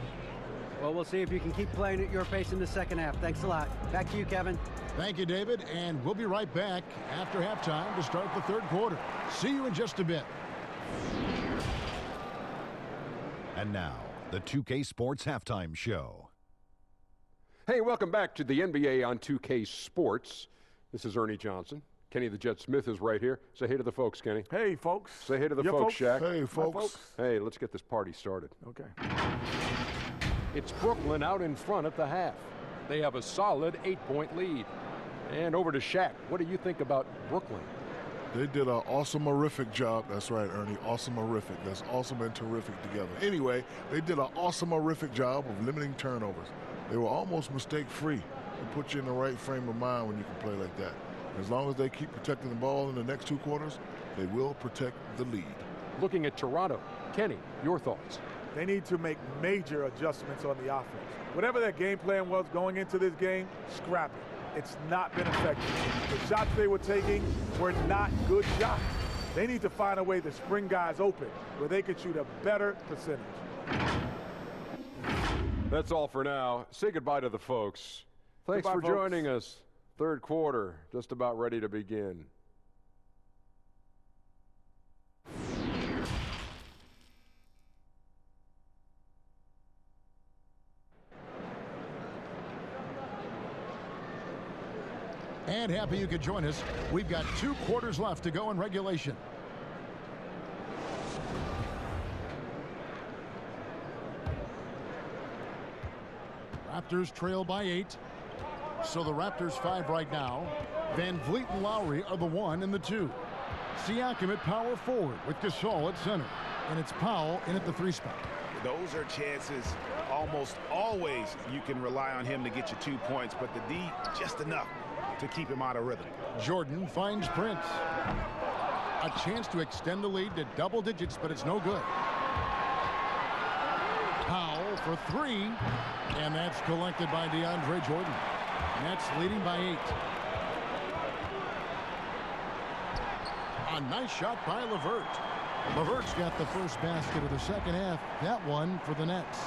Well, we'll see if you can keep playing at your pace in the second half. Thanks a lot. Back to you, Kevin. Thank you, David. And we'll be right back after halftime to start the third quarter. See you in just a bit. And now, the 2K Sports Halftime Show. Hey, welcome back to the NBA on 2K Sports. This is Ernie Johnson. Kenny the Jet Smith is right here. Say hey to the folks, Kenny. Hey, folks. Say hey to the folks, Shaq. Hey, folks. Hey, let's get this party started. Okay. It's Brooklyn out in front at the half. They have a solid 8-point lead. And over to Shaq. What do you think about Brooklyn? They did an awesome-erific job. That's right, Ernie. Awesome-erific. That's awesome and terrific together. Anyway, they did an awesome-erific job of limiting turnovers. They were almost mistake-free. It puts you in the right frame of mind when you can play like that. As long as they keep protecting the ball in the next 2 quarters, they will protect the lead. Looking at Toronto. Kenny, your thoughts? They need to make major adjustments on the offense. Whatever their game plan was going into this game, scrap it. It's not been effective. The shots they were taking were not good shots. They need to find a way to spring guys open where they can shoot a better percentage. That's all for now. Say goodbye to the folks. Thanks Goodbye, for joining us. Third quarter, just about ready to begin. And happy you could join us. We've got 2 quarters left to go in regulation. Raptors trail by 8. So the Raptors 5 right now. Van Vliet and Lowry are the 1 and the 2. Siakam at power forward with Gasol at center. And it's Powell in at the 3 spot. Those are chances almost always you can rely on him to get you 2 points, but the D just enough to keep him out of rhythm. Jordan finds Prince. A chance to extend the lead to double digits, but it's no good. Powell for 3, and that's collected by DeAndre Jordan. Nets leading by 8. A nice shot by LeVert. LeVert's got the first basket of the second half. That one for the Nets.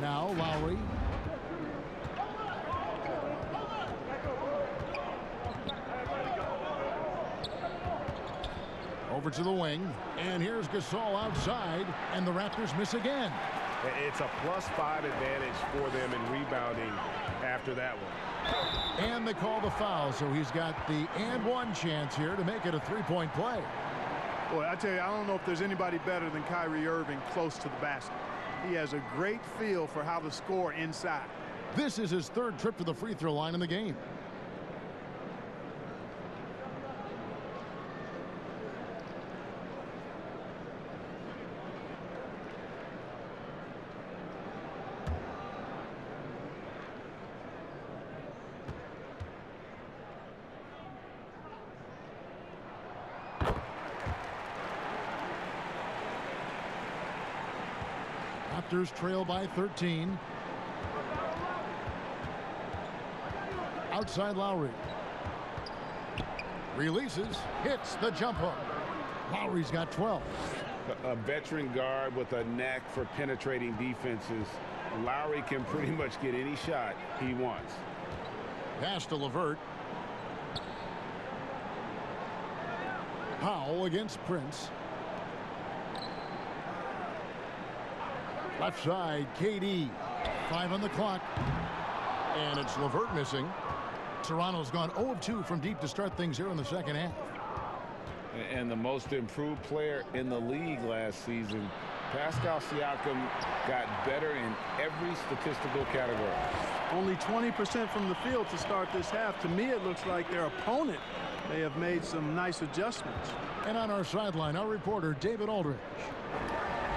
Now Lowry. Over to the wing. And here's Gasol outside. And the Raptors miss again. It's a +5 advantage for them in rebounding after that one. And they call the foul. So he's got the and one chance here to make it a 3-point play. Boy, I tell you, I don't know if there's anybody better than Kyrie Irving close to the basket. He has a great feel for how to score inside. This is his 3rd trip to the free throw line in the game. Raptors trail by 13. Outside Lowry. Releases, hits the jump hook. Lowry's got 12. A veteran guard with a knack for penetrating defenses. Lowry can pretty much get any shot he wants. Pass to LeVert. Powell against Prince. Left side, KD. 5 on the clock. And it's LeVert missing. Toronto's gone 0 of 2 from deep to start things here in the second half. And the most improved player in the league last season, Pascal Siakam, got better in every statistical category. Only 20% from the field to start this half. To me, it looks like their opponent may have made some nice adjustments. And on our sideline, our reporter, David Aldridge.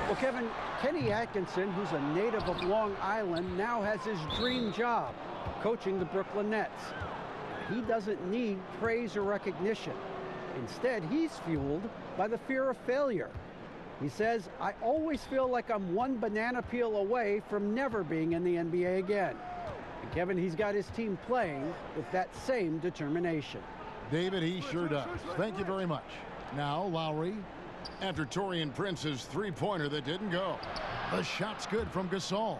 Well, Kevin, Kenny Atkinson, who's a native of Long Island, now has his dream job, coaching the Brooklyn Nets. He doesn't need praise or recognition. Instead, he's fueled by the fear of failure. He says, I always feel like I'm one banana peel away from never being in the NBA again. And Kevin, he's got his team playing with that same determination. David, he sure does. Thank you very much. Now, Lowry, after Taurean Prince's three-pointer that didn't go. The shot's good from Gasol.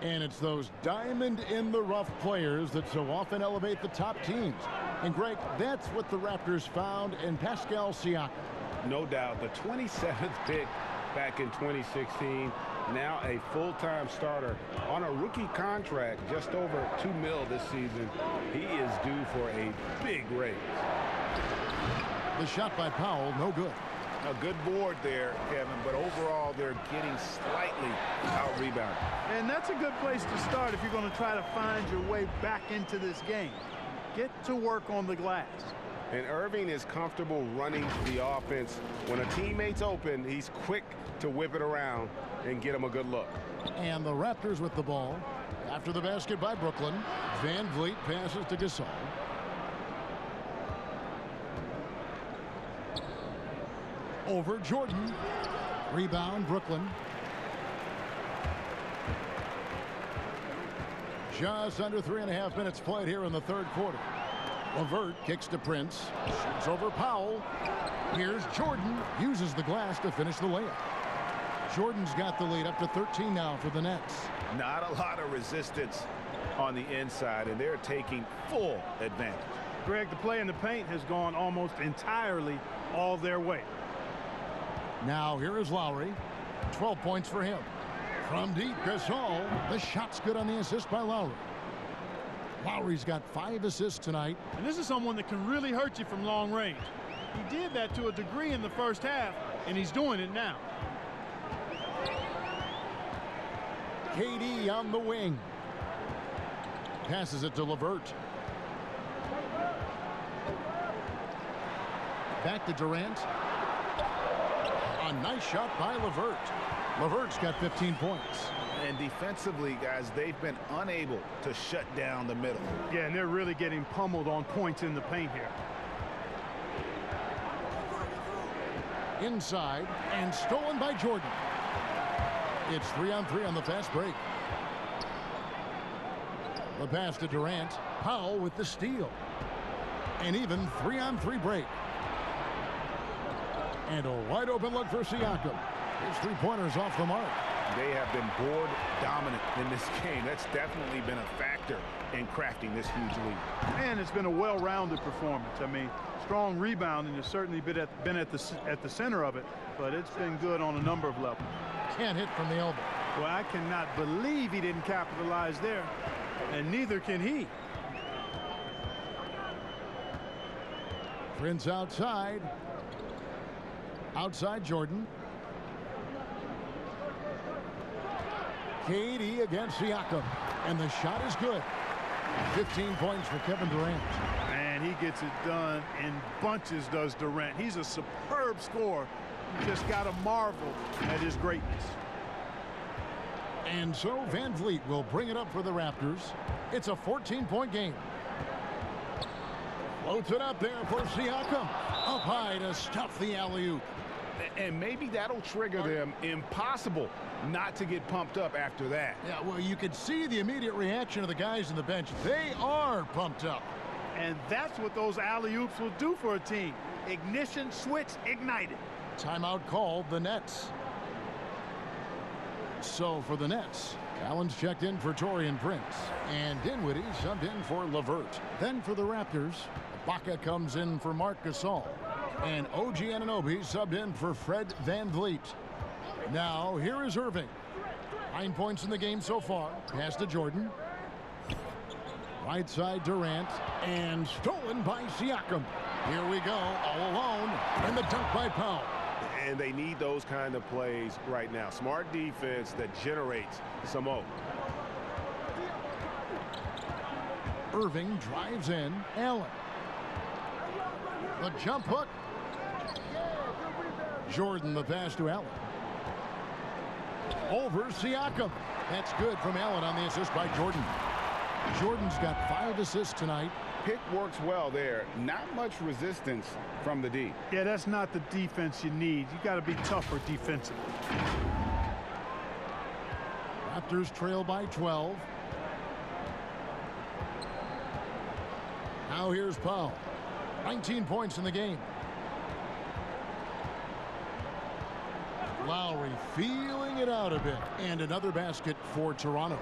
And it's those diamond-in-the-rough players that so often elevate the top teams. And, Greg, that's what the Raptors found in Pascal Siakam. No doubt. The 27th pick back in 2016. Now a full-time starter on a rookie contract, just over $2 million this season. He is due for a big raise. The shot by Powell, no good. A good board there, Kevin, but overall they're getting slightly out-rebounded. And that's a good place to start if you're going to try to find your way back into this game. Get to work on the glass. And Irving is comfortable running the offense. When a teammate's open, he's quick to whip it around and get him a good look. And the Raptors with the ball. After the basket by Brooklyn, Van Vliet passes to Gasol. Over Jordan. Rebound, Brooklyn. Just under 3.5 minutes played here in the third quarter. LeVert kicks to Prince. Shoots over Powell. Here's Jordan. Uses the glass to finish the layup. Jordan's got the lead up to 13 now for the Nets. Not a lot of resistance on the inside, and they're taking full advantage. Greg, the play in the paint has gone almost entirely all their way. Now here is Lowry. 12 points for him. From deep, Gasol. The shot's good on the assist by Lowry. Lowry's got 5 assists tonight. And this is someone that can really hurt you from long range. He did that to a degree in the first half, and he's doing it now. KD on the wing. Passes it to LeVert. Back to Durant. A nice shot by LeVert. LeVert's got 15 points. And defensively, guys, they've been unable to shut down the middle. Yeah, and they're really getting pummeled on points in the paint here. Inside and stolen by Jordan. It's 3-on-3 on the fast break. The pass to Durant. Powell with the steal. An even 3-on-3 break. And a wide open look for Siakam. His three-pointers off the mark. They have been board dominant in this game. That's definitely been a factor in crafting this huge lead. And it's been a well-rounded performance. I mean, strong rebounding has certainly been at the center of it, but it's been good on a number of levels. Can't hit from the elbow. Well, I cannot believe he didn't capitalize there, and neither can he. Prince outside. Outside Jordan. KD against Siakam. And the shot is good. 15 points for Kevin Durant. And he gets it done in bunches, does Durant. He's a superb scorer. You just got to marvel at his greatness. And so Van Vliet will bring it up for the Raptors. It's a 14-point game. Floats it up there for Siakam. Up high to stuff the alley-oop. And maybe that'll trigger them. Impossible not to get pumped up after that. Yeah, well, you could see the immediate reaction of the guys on the bench. They are pumped up. And that's what those alley-oops will do for a team. Ignition switch ignited. Timeout called the Nets. So for the Nets, Allen's checked in for Taurean Prince, and Dinwiddie subbed in for LeVert. Then for the Raptors, Ibaka comes in for Marc Gasol, and OG Anunoby subbed in for Fred VanVleet. Now here is Irving. 9 points in the game so far. Pass to Jordan. Right side Durant, and stolen by Siakam. Here we go, all alone, and the dunk by Powell. And they need those kind of plays right now. Smart defense that generates some O. Irving drives in. Allen. The jump hook. Jordan the pass to Allen. Over Siakam. That's good from Allen on the assist by Jordan. Jordan's got 5 assists tonight. Pick works well there. Not much resistance from the D. Yeah, that's not the defense you need. You got to be tougher defensively. Raptors trail by 12. Now here's Powell. 19 points in the game. Lowry feeling it out a bit. And another basket for Toronto.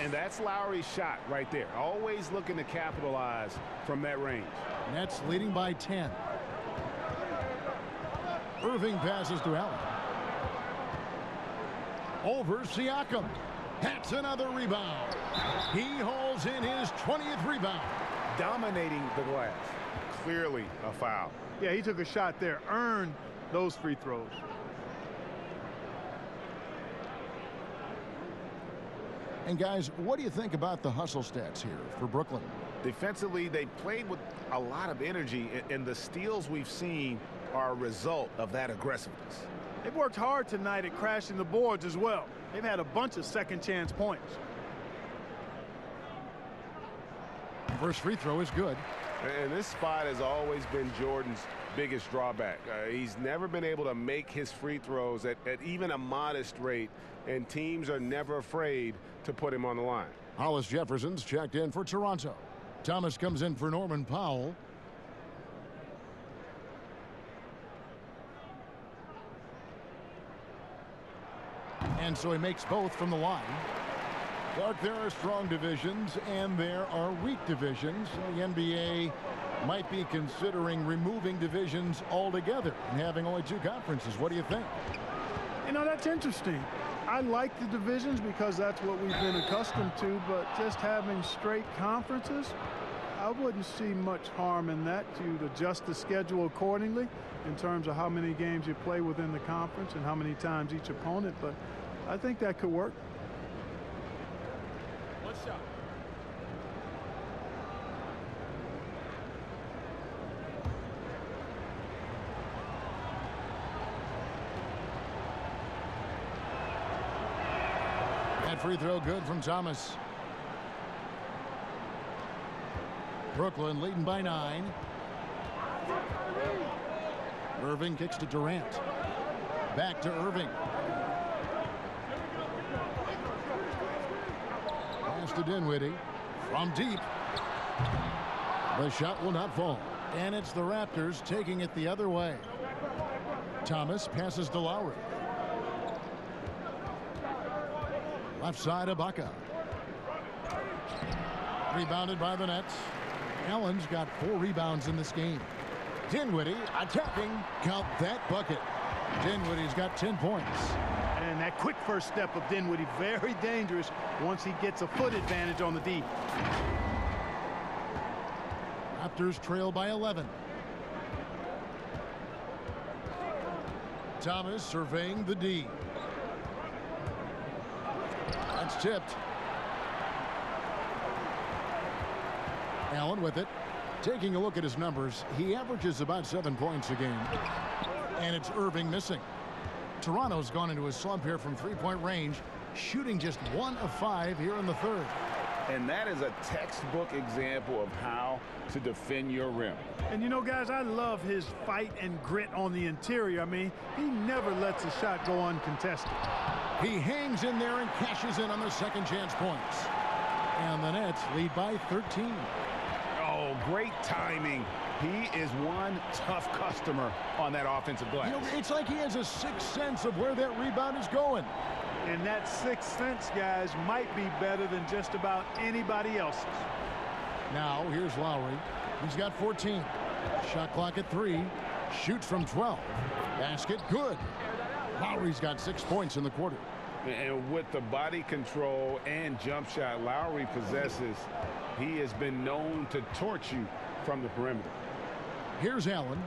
And that's Lowry's shot right there. Always looking to capitalize from that range. Nets leading by 10. Irving passes to Allen. Over Siakam. That's another rebound. He hauls in his 20th rebound. Dominating the glass. Clearly a foul. Yeah, he took a shot there. Earned those free throws. And guys, what do you think about the hustle stats here for Brooklyn? Defensively, they played with a lot of energy, and the steals we've seen are a result of that aggressiveness. They've worked hard tonight at crashing the boards as well. They've had a bunch of second chance points. First free throw is good. And this spot has always been Jordan's biggest drawback. He's never been able to make his free throws at even a modest rate, and teams are never afraid to put him on the line. Hollis Jefferson's checked in for Toronto. Thomas comes in for Norman Powell. And so he makes both from the line. Clark, there are strong divisions and there are weak divisions. So the NBA might be considering removing divisions altogether and having only 2 conferences. What do you think? You know, that's interesting. I like the divisions because that's what we've been accustomed to, but just having straight conferences, I wouldn't see much harm in that. You'd adjust the schedule accordingly in terms of how many games you play within the conference and how many times each opponent, but I think that could work. One shot. That free throw good from Thomas. Brooklyn leading by 9. Irving kicks to Durant. Back to Irving. Pass to Dinwiddie. From deep. The shot will not fall. And it's the Raptors taking it the other way. Thomas passes to Lowry. Left side, Ibaka. Rebounded by the Nets. Allen's got 4 rebounds in this game. Dinwiddie attacking. Count that bucket. Dinwiddie's got 10 points. And that quick first step of Dinwiddie, very dangerous once he gets a foot advantage on the D. Raptors trail by 11. Thomas surveying the D. That's tipped. Allen with it. Taking a look at his numbers, he averages about 7 points a game. And it's Irving missing. Toronto's gone into a slump here from 3-point range, shooting just 1 of 5 here in the third. And that is a textbook example of how to defend your rim. And you know, guys, I love his fight and grit on the interior. I mean, he never lets a shot go uncontested. He hangs in there and cashes in on the second chance points. And the Nets lead by 13. Oh, Oh, great timing. He is one tough customer on that offensive glass. You know, it's like he has a sixth sense of where that rebound is going. And that sixth sense, guys, might be better than just about anybody else's. Now, here's Lowry. He's got 14. Shot clock at 3. Shoots from 12. Basket good. Lowry's got 6 points in the quarter. And with the body control and jump shot Lowry possesses, he has been known to torch you from the perimeter. Here's Allen.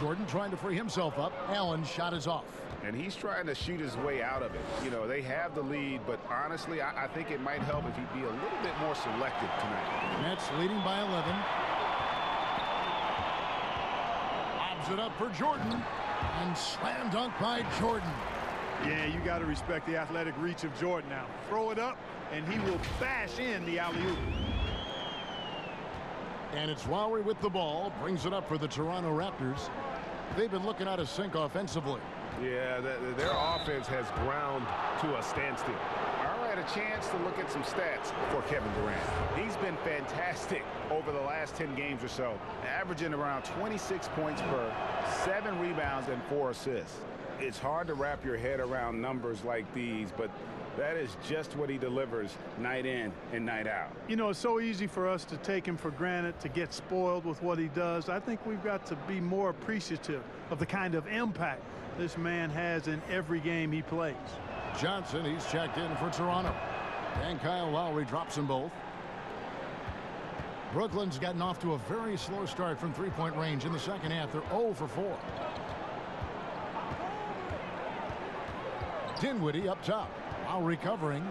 Jordan trying to free himself up. Allen's shot is off. And he's trying to shoot his way out of it. You know, they have the lead, but honestly, I think it might help if he'd be a little bit more selective tonight. Nets leading by 11. Lobs it up for Jordan. And slam dunk by Jordan. Yeah, you got to respect the athletic reach of Jordan now. Throw it up, and he will bash in the alley-oop. And it's Lowry with the ball. Brings it up for the Toronto Raptors. They've been looking out of sync offensively. Yeah, their offense has ground to a standstill. All right, a chance to look at some stats for Kevin Durant. He's been fantastic over the last 10 games or so, averaging around 26 points per, 7 rebounds, and 4 assists. It's hard to wrap your head around numbers like these, but that is just what he delivers night in and night out. You know, it's so easy for us to take him for granted, to get spoiled with what he does. I think we've got to be more appreciative of the kind of impact this man has in every game he plays. Johnson, he's checked in for Toronto. And Kyle Lowry drops them both. Brooklyn's gotten off to a very slow start from three-point range in the second half. They're 0 for 4. Dinwiddie up top. Lowry covering.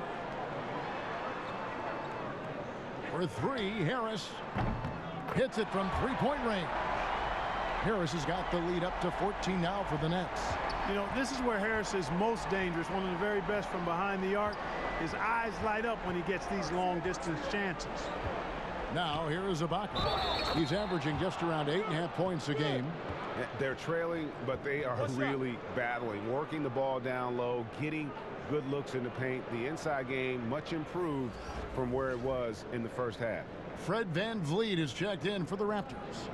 For 3, Harris hits it from three-point range. Harris has got the lead up to 14 now for the Nets. You know, this is where Harris is most dangerous, one of the very best from behind the arc. His eyes light up when he gets these long-distance chances. Now, here is Ibaka. He's averaging just around 8.5 points a game. They're trailing, but they are really battling, working the ball down low, getting good looks in the paint. The inside game much improved from where it was in the first half. Fred VanVleet is checked in for the Raptors.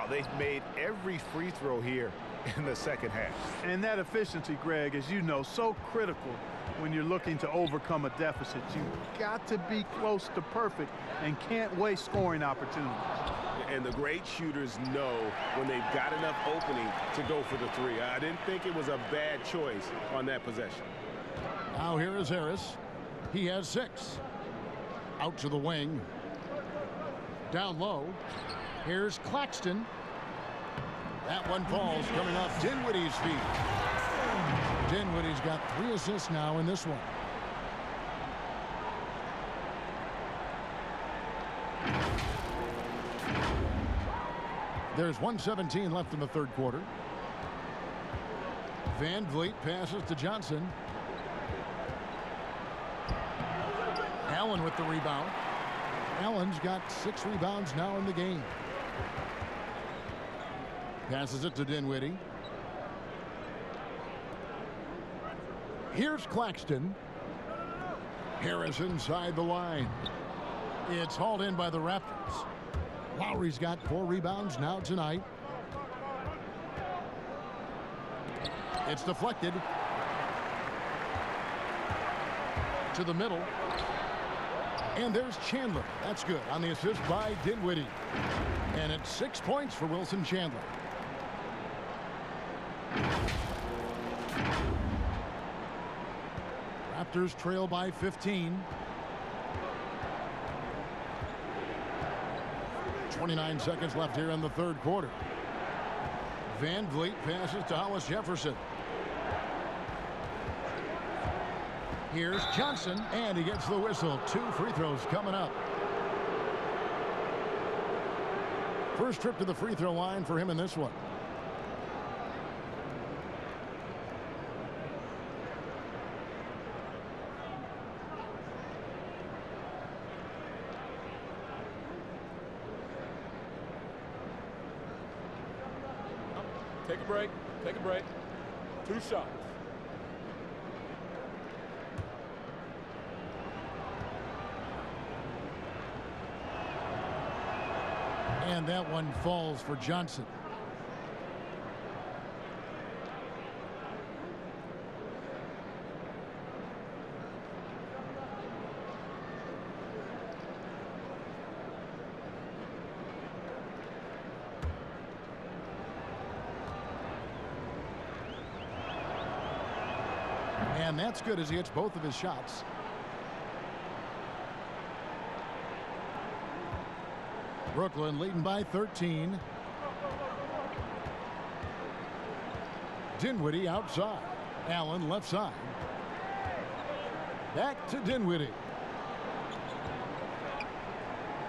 They've made every free throw here in the second half. And that efficiency, Greg, as you know, so critical when you're looking to overcome a deficit. You've got to be close to perfect and can't waste scoring opportunities. And the great shooters know when they've got enough opening to go for the 3. I didn't think it was a bad choice on that possession. Now here is Harris. He has 6. Out to the wing. Down low. Here's Claxton. That one falls coming off Dinwiddie's feet. Dinwiddie's got 3 assists now in this one. There's 1:17 left in the third quarter. VanVleet passes to Johnson. Allen with the rebound. Allen's got 6 rebounds now in the game. Passes it to Dinwiddie. Here's Claxton. Harris inside the line. It's hauled in by the Raptors. Lowry's got 4 rebounds now tonight. It's deflected. To the middle. And there's Chandler. That's good on the assist by Dinwiddie. And it's 6 points for Wilson Chandler. Raptors trail by 15. 29 seconds left here in the third quarter. VanVleet passes to Hollis Jefferson. Here's Johnson, and he gets the whistle. 2 free throws coming up. First trip to the free throw line for him in this one. Take a break. Take a break. 2 shots. And that one falls for Johnson. And that's good as he hits both of his shots. Brooklyn leading by 13. Dinwiddie outside. Allen left side. Back to Dinwiddie.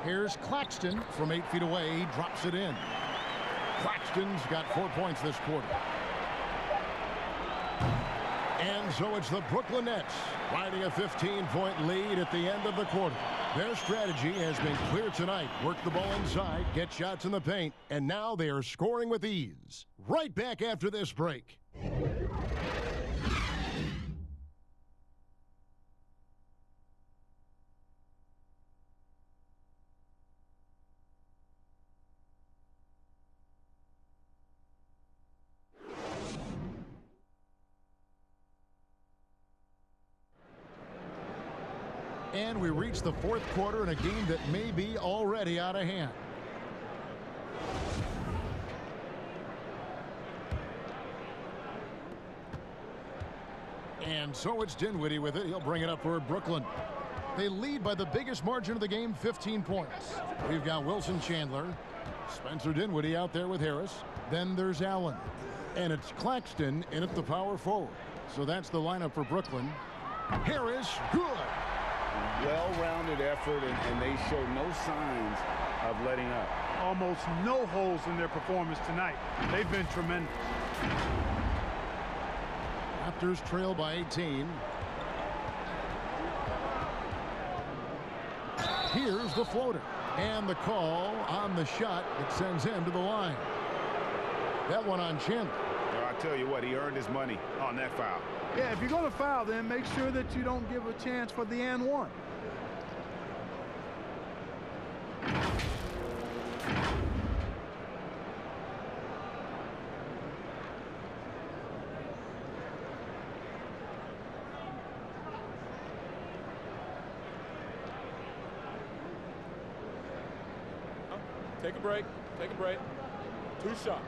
Here's Claxton from 8 feet away. He drops it in. Claxton's got 4 points this quarter. And so it's the Brooklyn Nets riding a 15-point lead at the end of the quarter. Their strategy has been clear tonight. Work the ball inside, get shots in the paint, and now they are scoring with ease. Right back after this break. And we reach the fourth quarter in a game that may be already out of hand. And so it's Dinwiddie with it. He'll bring it up for Brooklyn. They lead by the biggest margin of the game, 15 points. We've got Wilson Chandler, Spencer Dinwiddie out there with Harris. Then there's Allen. And it's Claxton in at the power forward. So that's the lineup for Brooklyn. Harris, good. Well-rounded effort, and they show no signs of letting up. Almost no holes in their performance tonight. They've been tremendous. Raptors trail by 18. Here's the floater. And the call on the shot that sends him to the line. That one on Chandler. Well, I tell you what, he earned his money on that foul. Yeah, if you're going to foul, then make sure that you don't give a chance for the and one. Take a break. Take a break. 2 shots.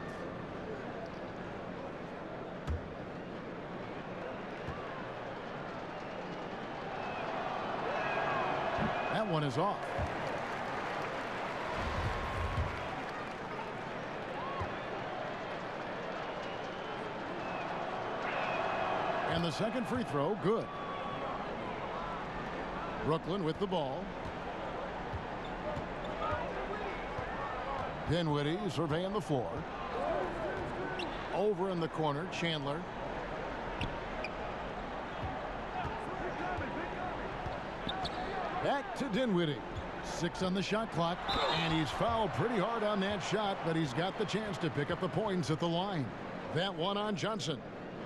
That one is off. And the second free throw, good. Brooklyn with the ball. Dinwiddie surveying the floor. Over in the corner, Chandler. Back to Dinwiddie. 6 on the shot clock, and he's fouled pretty hard on that shot, but he's got the chance to pick up the points at the line. That one on Johnson.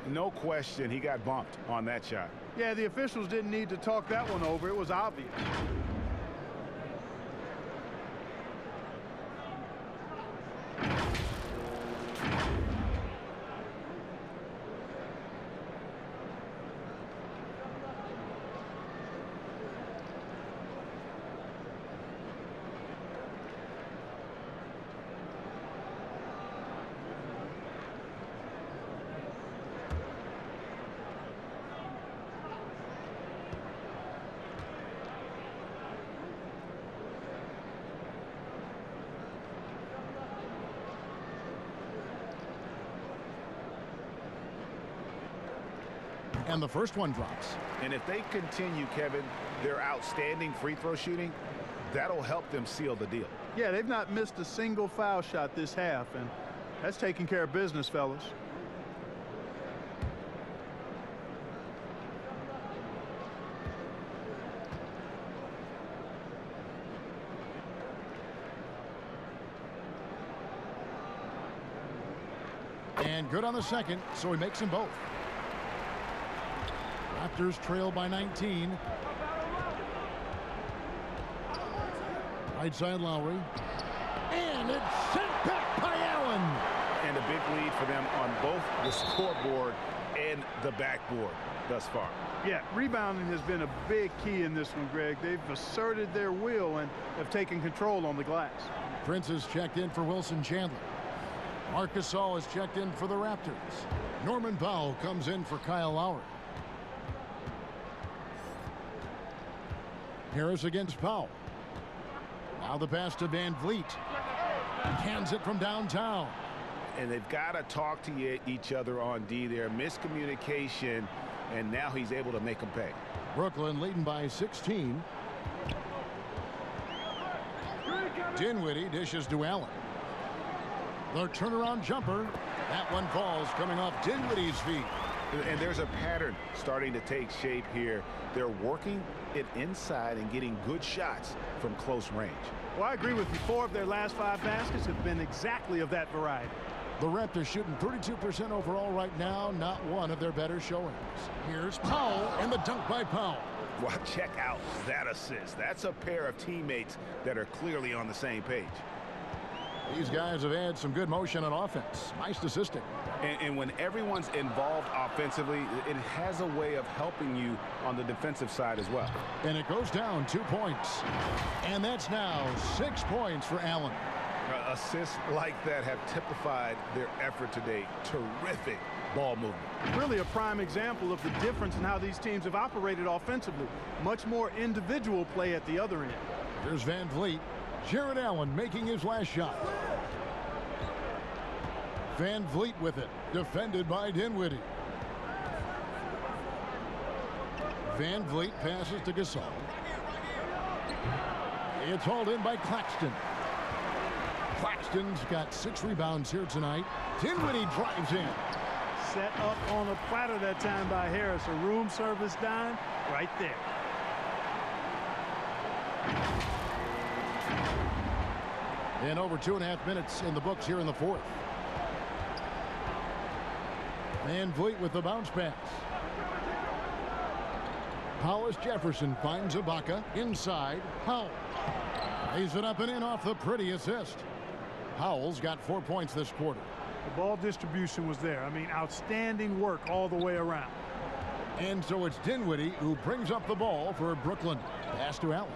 No question, he got bumped on that shot. Yeah, the officials didn't need to talk that one over. It was obvious. And the first one drops. And if they continue, Kevin, their outstanding free throw shooting, that'll help them seal the deal. Yeah, they've not missed a single foul shot this half, and that's taking care of business, fellas. And good on the second, so he makes them both. Raptors trail by 19. Right side Lowry. And it's sent back by Allen. And a big lead for them on both the scoreboard and the backboard thus far. Yeah, rebounding has been a big key in this one, Greg. They've asserted their will and have taken control on the glass. Prince is checked in for Wilson Chandler. Marcus Gasol is checked in for the Raptors. Norman Powell comes in for Kyle Lowry. Harris against Powell. Now the pass to Van Vliet. Hands it from downtown. And they've got to talk to each other on D there. Miscommunication, and now he's able to make them pay. Brooklyn leading by 16. Dinwiddie dishes to Allen. The turnaround jumper. That one falls, coming off Dinwiddie's feet. And there's a pattern starting to take shape here. They're working it inside and getting good shots from close range. Well, I agree with you. 4 of their last 5 baskets have been exactly of that variety. The Raptors shooting 32% overall right now. Not one of their better showings. Here's Powell and the dunk by Powell. Well, check out that assist. That's a pair of teammates that are clearly on the same page. These guys have had some good motion on offense. Nice assisting. And when everyone's involved offensively, it has a way of helping you on the defensive side as well. And it goes down 2 points. And that's now 6 points for Allen. Assists like that have typified their effort today. Terrific ball movement. Really a prime example of the difference in how these teams have operated offensively. Much more individual play at the other end. Here's Van Vliet. Jared Allen making his last shot. Van Vliet with it. Defended by Dinwiddie. Van Vliet passes to Gasol. It's hauled in by Claxton. Claxton's got 6 rebounds here tonight. Dinwiddie drives in. Set up on a platter that time by Harris. A room service dime right there. And over 2.5 minutes in the books here in the 4th. Van Vliet with the bounce pass. Hollis Jefferson finds Ibaka inside. Powell lays it up and in off the pretty assist. Powell's got 4 points this quarter. The ball distribution was there. I mean, outstanding work all the way around. And so it's Dinwiddie who brings up the ball for Brooklyn. Pass to Allen.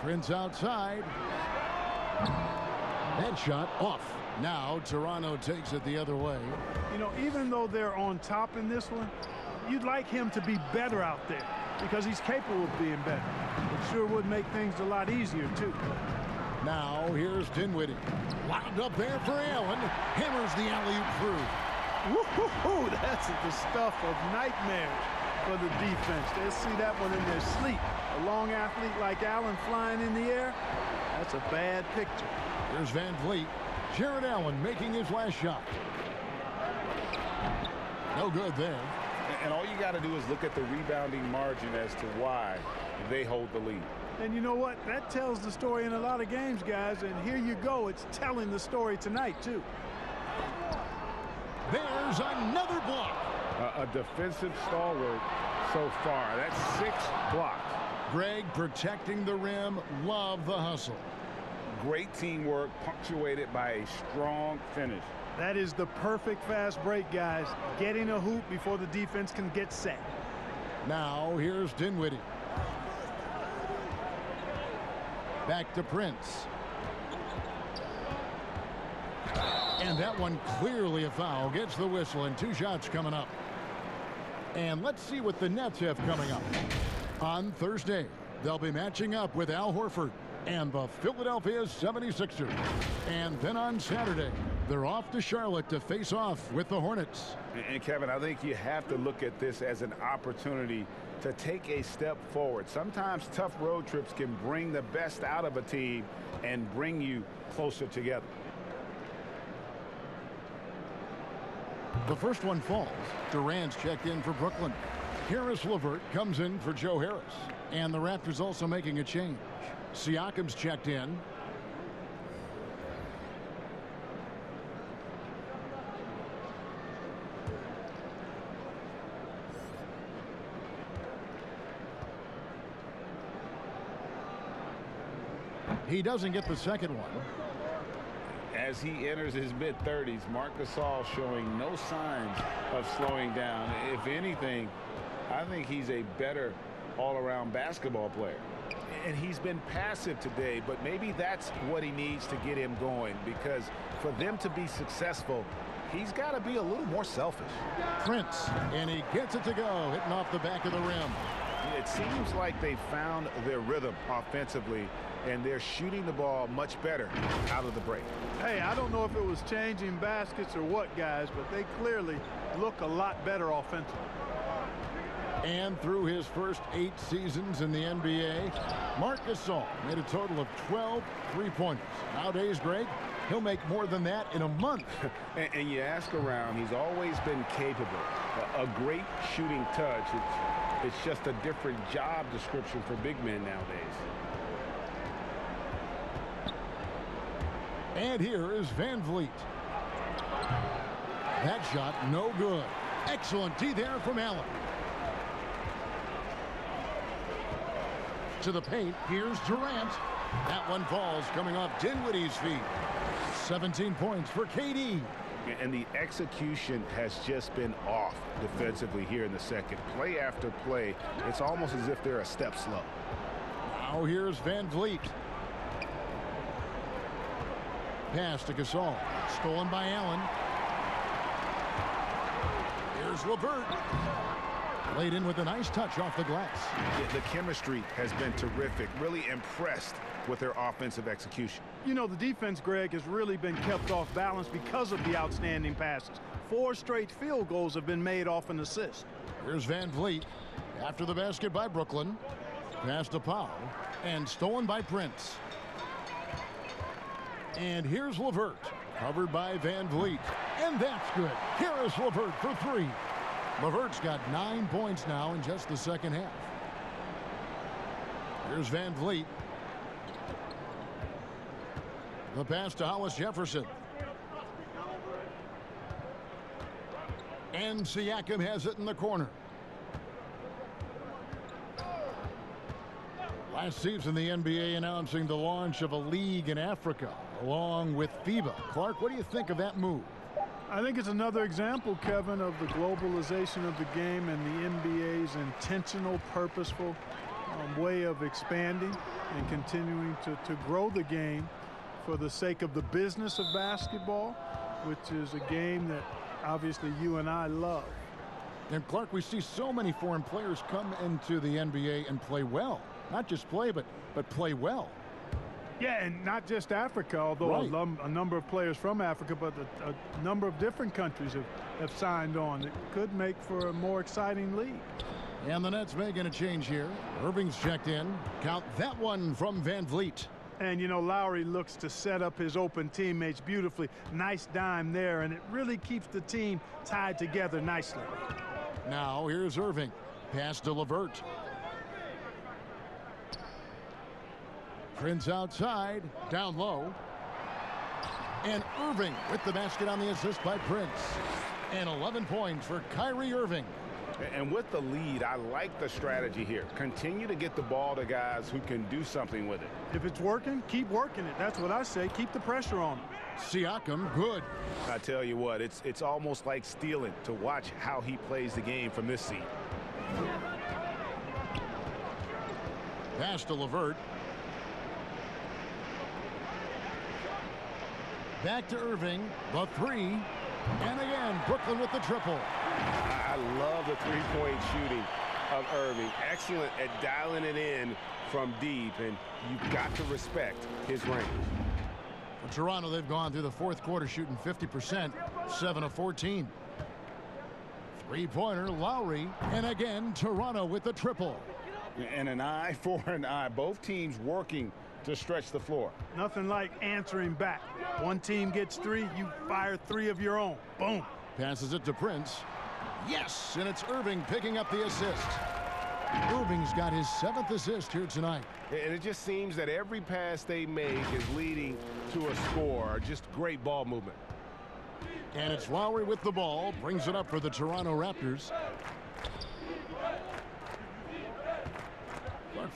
Prince outside. That shot off. Now Toronto takes it the other way. You know, even though they're on top in this one, you'd like him to be better out there because he's capable of being better. It sure would make things a lot easier, too. Now here's Dinwiddie. Lined up there for Allen. Hammers the alley-oop through. Woo-hoo-hoo! That's the stuff of nightmares for the defense. They'll see that one in their sleep. A long athlete like Allen flying in the air, that's a bad picture. Here's Van Vliet. Jared Allen making his last shot. No good there. And all you got to do is look at the rebounding margin as to why they hold the lead. And you know what? That tells the story in a lot of games, guys. And here you go. It's telling the story tonight, too. There's another block. A defensive stalwart so far. That's 6 blocks. Greg protecting the rim. Love the hustle. Great teamwork punctuated by a strong finish. That is the perfect fast break, guys. Getting a hoop before the defense can get set. Now here's Dinwiddie. Back to Prince. And that one clearly a foul. Gets the whistle and 2 shots coming up. And let's see what the Nets have coming up. On Thursday, they'll be matching up with Al Horford and the Philadelphia 76ers. And then on Saturday, they're off to Charlotte to face off with the Hornets. And Kevin, I think you have to look at this as an opportunity to take a step forward. Sometimes tough road trips can bring the best out of a team and bring you closer together. The first one falls. Durant's checked in for Brooklyn. Harris LeVert comes in for Joe Harris. And the Raptors also making a change. Siakam's checked in. He doesn't get the second one. As he enters his mid-30s, Marc Gasol showing no signs of slowing down. If anything, I think he's a better all-around basketball player. And he's been passive today, but maybe that's what he needs to get him going, because for them to be successful, he's got to be a little more selfish. Prince, and he gets it to go, hitting off the back of the rim. It seems like they found their rhythm offensively, and they're shooting the ball much better out of the break. Hey, I don't know if it was changing baskets or what, guys, but they clearly look a lot better offensively. And through his first 8 seasons in the NBA, Marc Gasol made a total of 12 three-pointers. Nowadays, Greg, he'll make more than that in a month. and you ask around, he's always been capable. A great shooting touch. It's just a different job description for big men nowadays. And here is Van Vliet. That shot no good. Excellent D there from Allen. To the paint, here's Durant. That one falls coming off Dinwiddie's feet. 17 points for KD. And the execution has just been off defensively here in the second. Play after play, it's almost as if they're a step slow. Now here's Van Vliet. Pass to Gasol. Stolen by Allen. Here's LeVert. Laid in with a nice touch off the glass. Yeah, the chemistry has been terrific. Really impressed with their offensive execution. You know, the defense, Greg, has really been kept off balance because of the outstanding passes. 4 straight field goals have been made off an assist. Here's Van Vliet. After the basket by Brooklyn. Pass to Powell. And stolen by Prince. And here's LeVert. Covered by Van Vliet. And that's good. Here is LeVert for 3. LeVert's got 9 points now in just the second half. Here's Van Vliet. The pass to Hollis Jefferson. And Siakam has it in the corner. Last season, the NBA announcing the launch of a league in Africa, along with FIBA. Clark, what do you think of that move? I think it's another example, Kevin, of the globalization of the game and the NBA's intentional, purposeful way of expanding and continuing to grow the game for the sake of the business of basketball, which is a game that obviously you and I love. And Clark, we see so many foreign players come into the NBA and play well. Not just play, but play well. Yeah, and not just Africa, although right. A number of players from Africa, but a number of different countries have signed on. It could make for a more exciting league. And the Nets making a change here. Irving's checked in. Count that one from Van Vliet. And, you know, Lowry looks to set up his open teammates beautifully. Nice dime there, and it really keeps the team tied together nicely. Now here's Irving. Pass to LeVert. Prince outside, down low. And Irving with the basket on the assist by Prince. And 11 points for Kyrie Irving. And with the lead, I like the strategy here. Continue to get the ball to guys who can do something with it. If it's working, keep working it. That's what I say. Keep the pressure on him. Siakam, good. I tell you what, it's almost like stealing to watch how he plays the game from this seat. Pass to LeVert. Back to Irving, the 3. And again, Brooklyn with the triple. I love the three-point shooting of Irving. Excellent at dialing it in from deep, and you've got to respect his range. For Toronto, they've gone through the fourth quarter shooting 50%, 7 of 14. Three-pointer, Lowry, and again, Toronto with the triple. And an eye for an eye. Both teams working to stretch the floor. Nothing like answering back. One team gets 3, you fire 3 of your own. Boom. Passes it to Prince. Yes, and it's Irving picking up the assist. Irving's got his 7th assist here tonight. And it just seems that every pass they make is leading to a score. Just great ball movement. And it's Lowry with the ball. Brings it up for the Toronto Raptors.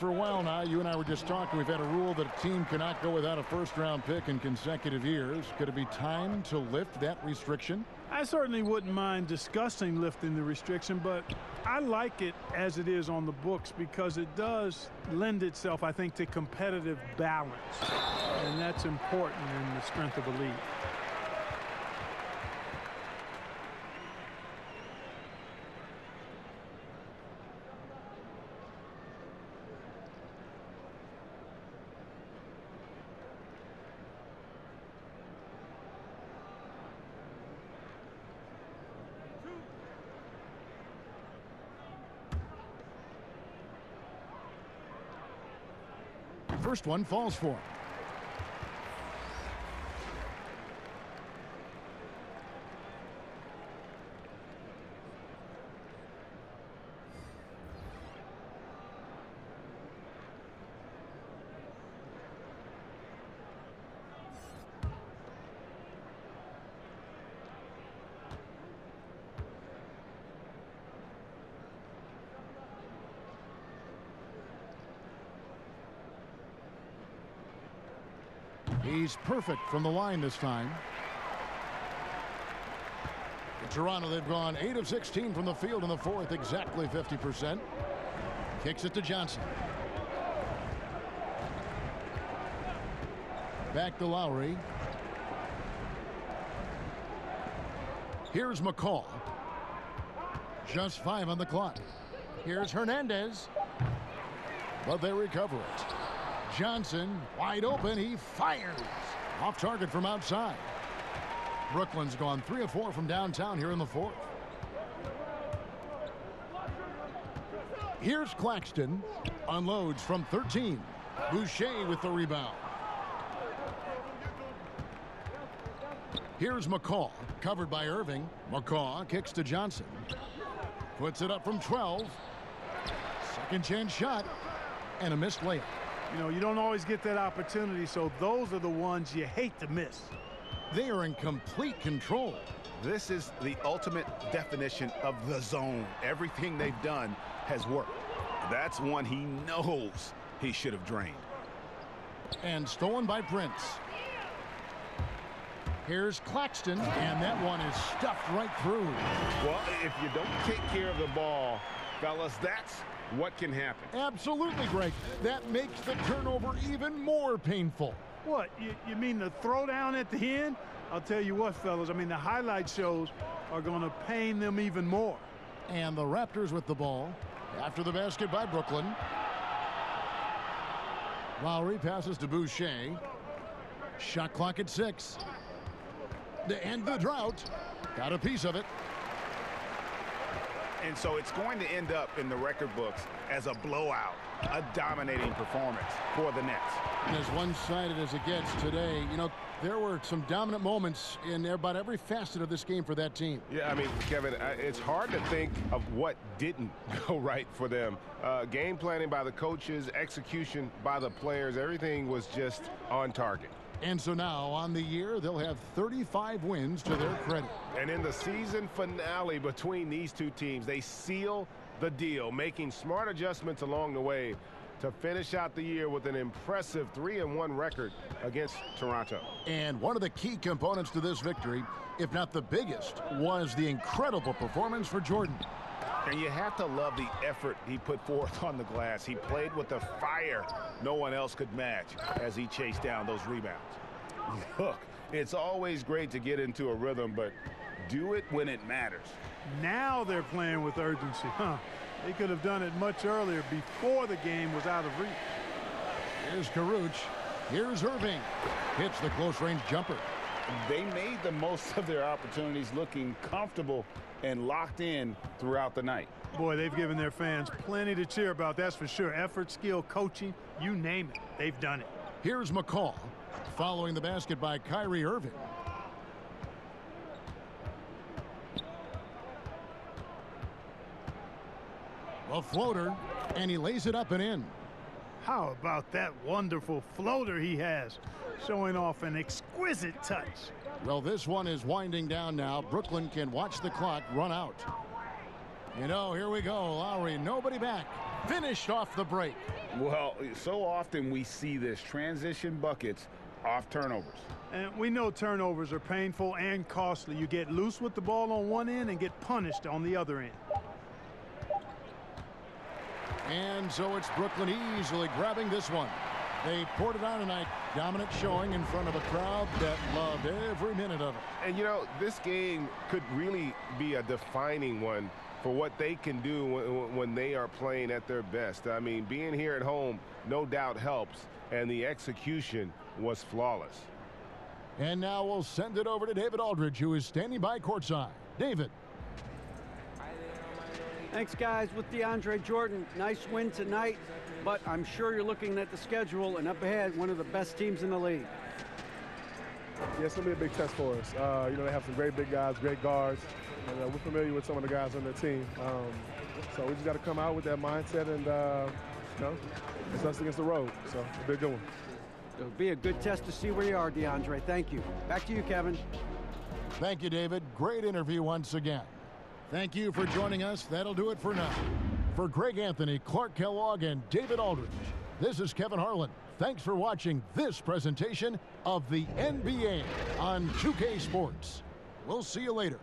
for a while now. You and I were just talking. We've had a rule that a team cannot go without a first-round pick in consecutive years. Could it be time to lift that restriction? I certainly wouldn't mind discussing lifting the restriction, but I like it as it is on the books because it does lend itself, I think, to competitive balance. And that's important in the strength of a league. First one falls for him. He's perfect from the line this time. In Toronto, they've gone 8 of 16 from the field in the fourth, exactly 50%. Kicks it to Johnson. Back to Lowry. Here's McCall. Just 5 on the clock. Here's Hernandez. But they recover it. Johnson wide open. He fires. Off target from outside. Brooklyn's gone 3 of 4 from downtown here in the fourth. Here's Claxton. Unloads from 13. Boucher with the rebound. Here's McCall. Covered by Irving. McCall kicks to Johnson. Puts it up from 12. Second chance shot. And a missed layup. You know, you don't always get that opportunity, so those are the ones you hate to miss. They are in complete control. This is the ultimate definition of the zone. Everything they've done has worked. That's one he knows he should have drained. And stolen by Prince. Here's Claxton, and that one is stuffed right through. Well, if you don't take care of the ball, fellas, that's what can happen. Absolutely, Greg. That makes the turnover even more painful. What, you mean the throwdown at the end? I'll tell you what, fellas, I mean, the highlight shows are going to pain them even more. And the Raptors with the ball after the basket by Brooklyn. Lowry passes to Boucher. Shot clock at 6. To end the drought. Got a piece of it. And so it's going to end up in the record books as a blowout, a dominating performance for the Nets. And as one-sided as it gets today, you know, there were some dominant moments in about every facet of this game for that team. Yeah, I mean, Kevin, it's hard to think of what didn't go right for them. Game planning by the coaches, execution by the players, everything was just on target. And so now, on the year, they'll have 35 wins to their credit. And in the season finale between these two teams, they seal the deal, making smart adjustments along the way to finish out the year with an impressive 3-1 record against Toronto. And one of the key components to this victory, if not the biggest, was the incredible performance for Jordan. And you have to love the effort he put forth on the glass. He played with a fire no one else could match as he chased down those rebounds. Look, it's always great to get into a rhythm, but do it when it matters. Now they're playing with urgency, huh? They could have done it much earlier before the game was out of reach. Here's Karuch. Here's Irving. Hits the close-range jumper. They made the most of their opportunities, looking comfortable and locked in throughout the night. Boy, they've given their fans plenty to cheer about, that's for sure. Effort, skill, coaching, you name it, they've done it. Here's McCall, following the basket by Kyrie Irving. A floater, and he lays it up and in. How about that wonderful floater he has, showing off an exquisite touch. Well, this one is winding down now. Brooklyn can watch the clock run out. You know, here we go. Lowry, nobody back. finished off the break. Well, so often we see this, transition buckets off turnovers. And we know turnovers are painful and costly. You get loose with the ball on one end and get punished on the other end. And so it's Brooklyn easily grabbing this one. They poured it on tonight. Dominant showing in front of a crowd that loved every minute of it. And, you know, this game could really be a defining one for what they can do when they are playing at their best. I mean, being here at home no doubt helps, and the execution was flawless. And now we'll send it over to David Aldridge, who is standing by courtside. David. Thanks, guys. With DeAndre Jordan, nice win tonight, but I'm sure you're looking at the schedule and up ahead, one of the best teams in the league. Yeah, it's going to be a big test for us. You know, they have some great big guys, great guards, and we're familiar with some of the guys on their team. So we just got to come out with that mindset and, you know, it's us against the road. So it's a big good one. It'll be a good test to see where you are, DeAndre. Thank you. Back to you, Kevin. Thank you, David. Great interview once again. Thank you for joining us. That'll do it for now. For Greg Anthony, Clark Kellogg, and David Aldridge, this is Kevin Harlan. Thanks for watching this presentation of the NBA on 2K Sports. We'll see you later.